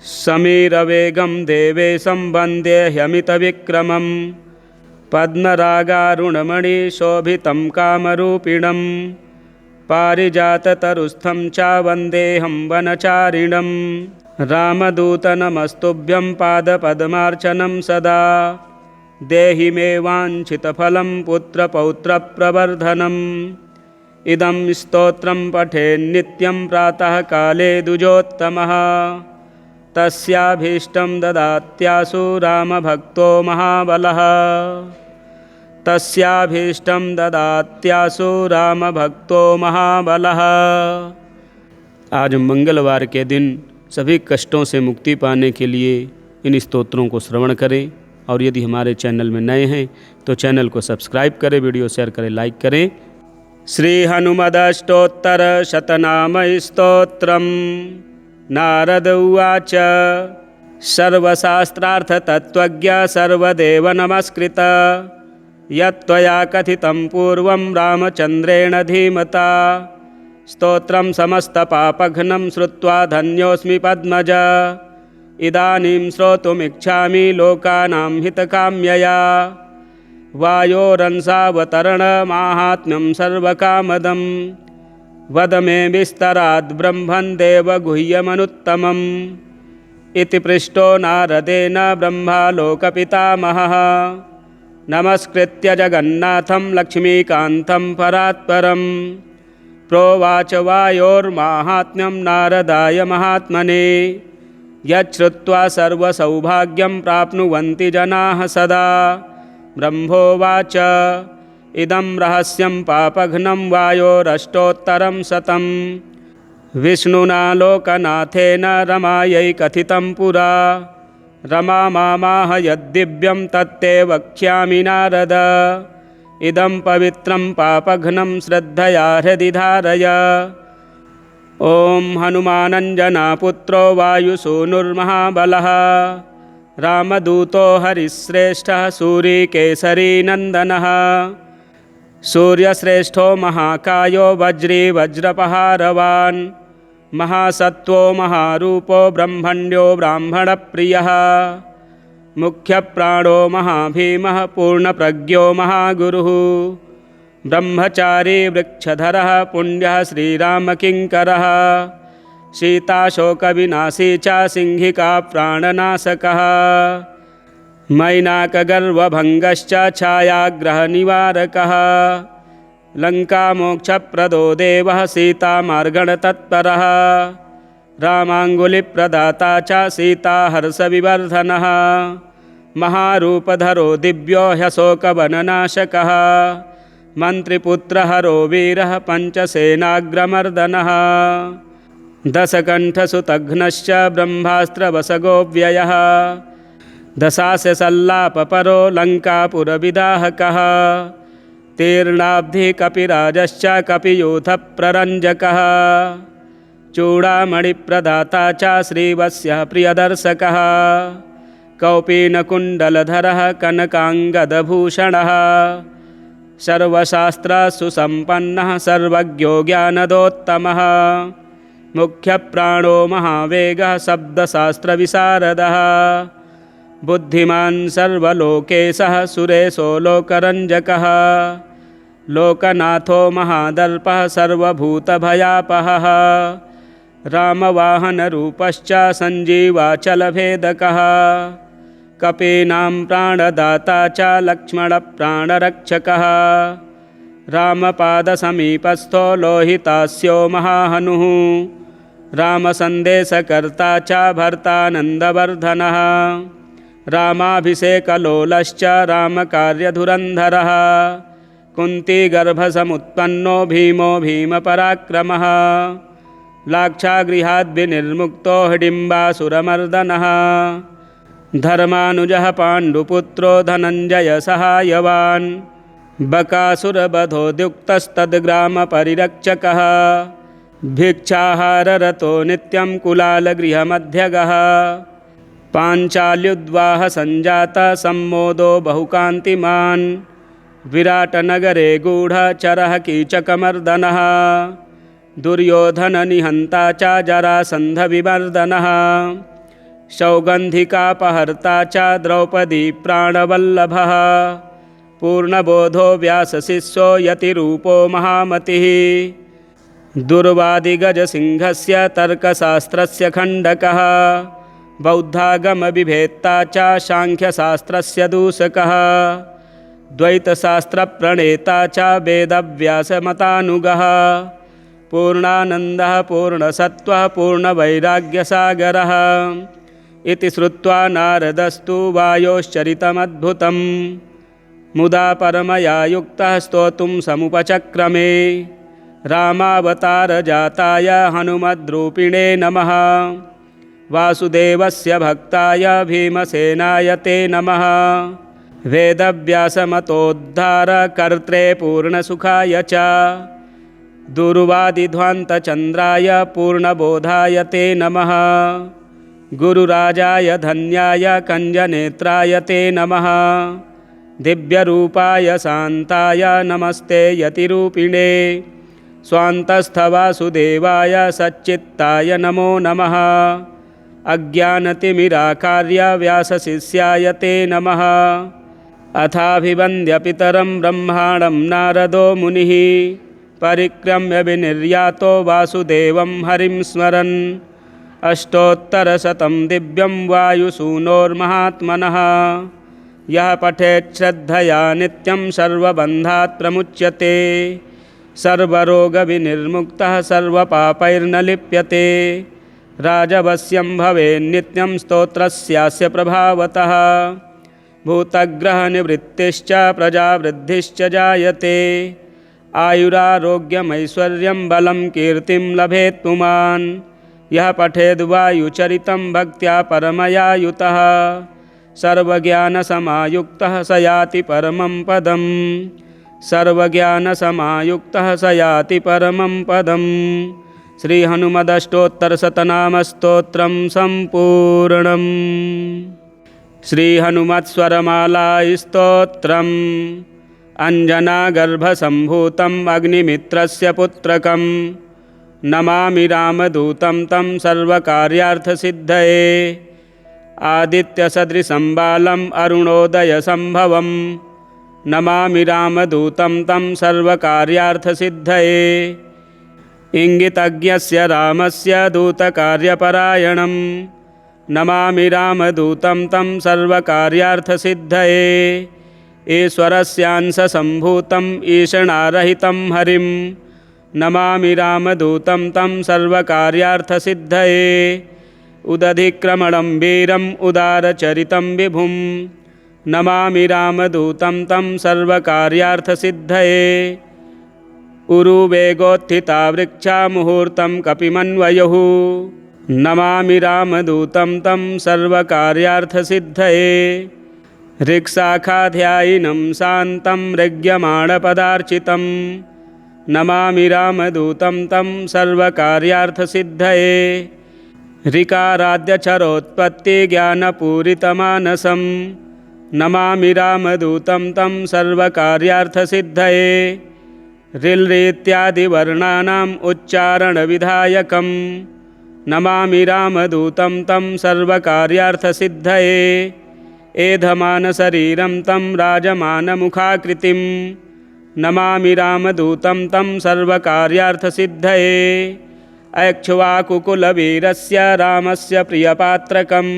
Speaker 1: समीरवेगं देवेशं वन्दे ह्यमितविक्रमं पद्मरागारुणमणिशोभितं कामरूपिणं पारिजाततरुस्थं च वन्देऽहं वनचारिणं रामदूतनमस्तुभ्यं पादपद्मार्चनं सदा देहि मे वाञ्छितफलं पुत्रपौत्रप्रवर्धनम् इदं स्तोत्रं पठेन्नित्यं प्रातःकाले द्विजोत्तमः तस्याभीष्टं ददात्याशु रामभक्तो महाबलः तस्याभीष्टं ददात्याशु रामभक्तो महाबलः। आज मंगलवार के दिन सभी कष्टों से मुक्ति पाने के लिए इन स्तोत्रों को श्रवण करें और यदि हमारे चैनल में नए हैं तो चैनल को सब्सक्राइब करें, वीडियो शेयर करें, लाइक करें। श्री हनुमदष्टोत्तर शतनाम स्तोत्रम्। नारद उवाच सर्वशास्त्रार्थ तत्त्वज्ञ सर्वदेव नमस्कृत यत्त्वया कथितं पूर्वं रामचन्द्रेण धीमता स्तोत्रं समस्तपापघ्नं श्रुत्वा धन्योऽस्मि पद्मज इदानीं श्रोतुमिच्छामि लोकानां हितकाम्यया वायोरंसावतरणमाहात्म्यं सर्वकामदं वद मे विस्तराद् ब्रह्मन् देवगुह्यमनुत्तमम् इति पृष्टो नारदेन ब्रह्मा लोकपितामहः नमस्कृत्य जगन्नाथं लक्ष्मीकान्तं परात्परं प्रोवाच वायोर्माहात्म्यं नारदाय महात्मने यच्छ्रुत्वा सर्वसौभाग्यं प्राप्नुवन्ति जनाः सदा। ब्रह्मोवाच इदं रहस्यं पापघ्नं वायोरष्टोत्तरं शतं विष्णुना लोकनाथेन रमायै कथितं पुरा रमा मामाह यद्दिव्यं तत्ते वक्ष्यामि नारद इदं पवित्रं पापघ्नं श्रद्धया हृदि धारय। ॐ हनुमानञ्जनापुत्रो वायुसूनुर्महाबलः रामदूतो हरिश्रेष्ठः सूरीकेसरी नन्दनः सूर्यश्रेष्ठो महाकायो वज्री वज्रपहारवान् महासत्त्वो महारूपो ब्रह्मण्यो ब्राह्मणप्रियः मुख्यप्राणो महाभीमः पूर्णप्रज्ञो महागुरुः ब्रह्मचारी वृक्षधरः पुण्यः श्रीरामकिङ्करः सीताशोकविनाशी च सिंहिका प्राणनाशकः मैनाकगर्वभङ्गश्च छायाग्रहनिवारकः लङ्कामोक्षप्रदो देवः सीतामार्गणतत्परः रामाङ्गुलिप्रदाता च सीताहर्षविवर्धनः महारूपधरो दिव्यो ह्यशोकवननाशकः मन्त्रिपुत्रहरो वीरः पञ्चसेनाग्रमर्दनः दशकण्ठसुतघ्नश्च ब्रह्मास्त्रवसगोव्ययः दशास्यसल्लापपरो लङ्कापुरविदाहकः तीर्णाब्धिकपिराजश्च कपियूथप्ररञ्जकः चूडामणिप्रदाता च श्रीवत्सः प्रियदर्शकः कौपीनकुण्डलधरः कनकाङ्गदभूषणः सर्वशास्त्रसुसम्पन्नः सर्वज्ञो ज्ञानदोत्तमः मुख्यप्राणो महावेगः शब्दशास्त्रविशारदः बुद्धिमान् सर्वलोकेशः सुरेशो लोकरञ्जकः लोकनाथो महादर्पः सर्वभूतभयापहः रामवाहनरूपश्च सञ्जीवाचलभेदकः कपीनां प्राणदाता च लक्ष्मणप्राणरक्षकः रामपादसमीपस्थो लोहितास्यो महाहनुः रामसन्देशकर्ता च भर्तानन्दवर्धनः रामाभिषेकलोलश्च रामकार्यधुरन्धरः कुन्तीगर्भसमुत्पन्नो भीमो भीमपराक्रमः लाक्षागृहाद्विनिर्मुक्तो हिडिम्बासुरमर्दनः धर्मानुजः पाण्डुपुत्रो धनञ्जयसहायवान् बकासुरवधोद्युक्तस्तद्ग्रामपरिरक्षकः भिक्षाहाररतो नित्यं कुलालगृहमध्यगः पाञ्चाल्युद्वाहसञ्जातः सम्मोदो बहुकान्तिमान् विराटनगरे गूढचरः कीचकमर्दनः दुर्योधननिहन्ता च जरासन्धविमर्दनः सौगन्धिकापहर्ता च द्रौपदी प्राणवल्लभः पूर्णबोधो व्यासशिष्यो यतिरूपो महामतिः दुर्वादिगजसिंहस्य तर्कशास्त्रस्य खण्डकः बौद्धागमविभेत्ता च सांख्यशास्त्रस्य दूषकः द्वैतशास्त्रप्रणेता च वेदव्यासमतानुगः पूर्णानन्दः पूर्णसत्त्वः पूर्णवैराग्यसागरः इति श्रुत्वा नारदस्तु वायोश्चरितमद्भुतं मुदा परमया युक्तः स्तोतुं समुपचक्रमे रामावतारजाताय हनुमद्रूपिणे नमः वासुदेवस्य भक्ताय भीमसेनाय ते नमः वेदव्यासमतोद्धारकर्त्रे पूर्णसुखाय च दुर्वादिध्वान्तचन्द्राय पूर्णबोधाय ते नमः गुरुराजाय धन्याय कञ्जनेत्राय ते नमः दिव्यरूपाय शान्ताय नमस्ते यतिरूपिणे स्वान्तस्थवासुदेवाय सच्चित्ताय नमो नमः अज्ञानतिमिराकार्य व्यासशिष्याय ते नमः अथाभिवन्द्य पितरं ब्रह्माणं नारदो मुनिः परिक्रम्य विनिर्यातो वासुदेवं हरिं स्मरन् अष्टोत्तरशतं दिव्यं वायुसूनोर्महात्मनः यः पठेत् श्रद्धया नित्यं सर्वबन्धात् प्रमुच्यते सर्वरोगविनिर्मुक्तः सर्वपापैर्न लिप्यते राजवश्यं भवेन्नित्यं स्तोत्रस्यास्य प्रभावतः भूतग्रहनिवृत्तिश्च प्रजावृद्धिश्च जायते आयुरारोग्यमैश्वर्यं बलं कीर्तिं लभेत् पुमान् यः पठेद्वायुचरितं भक्त्या परमया युतः सर्वज्ञानसमायुक्तः स याति परमं पदम् सर्वज्ञानसमायुक्तः स याति परमं पदम् श्रीहनुमदष्टोत्तरशतनामस्तोत्रं सम्पूर्णम्। श्रीहनुमत्स्वरमालास्तोत्रम् अञ्जनागर्भसम्भूतम् अग्निमित्रस्य पुत्रकं नमामि रामदूतं तं सर्वकार्यार्थसिद्धये आदित्यसदृशं बालम् अरुणोदयसम्भवं नमामि रामदूतं तं सर्वकार्यार्थसिद्धये इंगितज्ञस्य रामस्य दूतकार्यपरायणं नमामि रामदूतं तं सर्वकार्यार्थसिद्धये ईश्वरस्यांशसम्भूतं ईशणारहितं हरिं नमामि रामदूतं तं सर्वकार्यार्थसिद्धये उदधिक्रमणं वीरम् उदारचरितं विभुं नमामि रामदूतं तं सर्वकार्यार्थसिद्धये उरुवेगोत्थिता वृक्षा मुहूर्तं कपिमन्वयुः नमामि रामदूतं तं सर्वकार्यार्थसिद्धये ऋक्शाखाध्यायिनं शान्तं ऋग्यमाणपदार्चितं नमामि रामदूतं तं सर्वकार्यार्थसिद्धये ऋकाराद्यक्षरोत्पत्तिज्ञानपूरितमानसं नमामि रामदूतं तं सर्वकार्यार्थसिद्धये ऋल्रीत्यादिवर्णानाम् उच्चारणविधायकं नमामि रामदूतं तं सर्वकार्यार्थसिद्धये एधमानशरीरं तं राजमानमुखाकृतिं नमामि रामदूतं तं सर्वकार्यार्थसिद्धये ऐक्ष्वाकुकुलवीरस्य रामस्य प्रियपात्रकं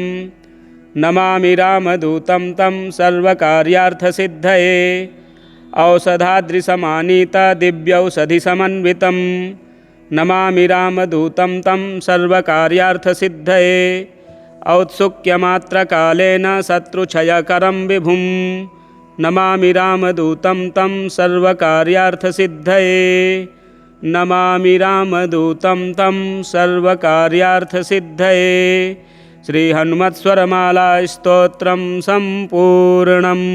Speaker 1: नमामि रामदूतं तं सर्वकार्यार्थसिद्धये औषधाद्रिसमानीतदिव्यौषधिसमन्वितं नमामि रामदूतं तं सर्वकार्यार्थसिद्धये औत्सुक्यमात्रकालेन शत्रुक्षयकरं विभुं नमामि रामदूतं तं सर्वकार्यार्थसिद्धये नमामि रामदूतं तं सर्वकार्यार्थसिद्धये श्रीहनुमत्स्वरमालास्तोत्रं सम्पूर्णम्।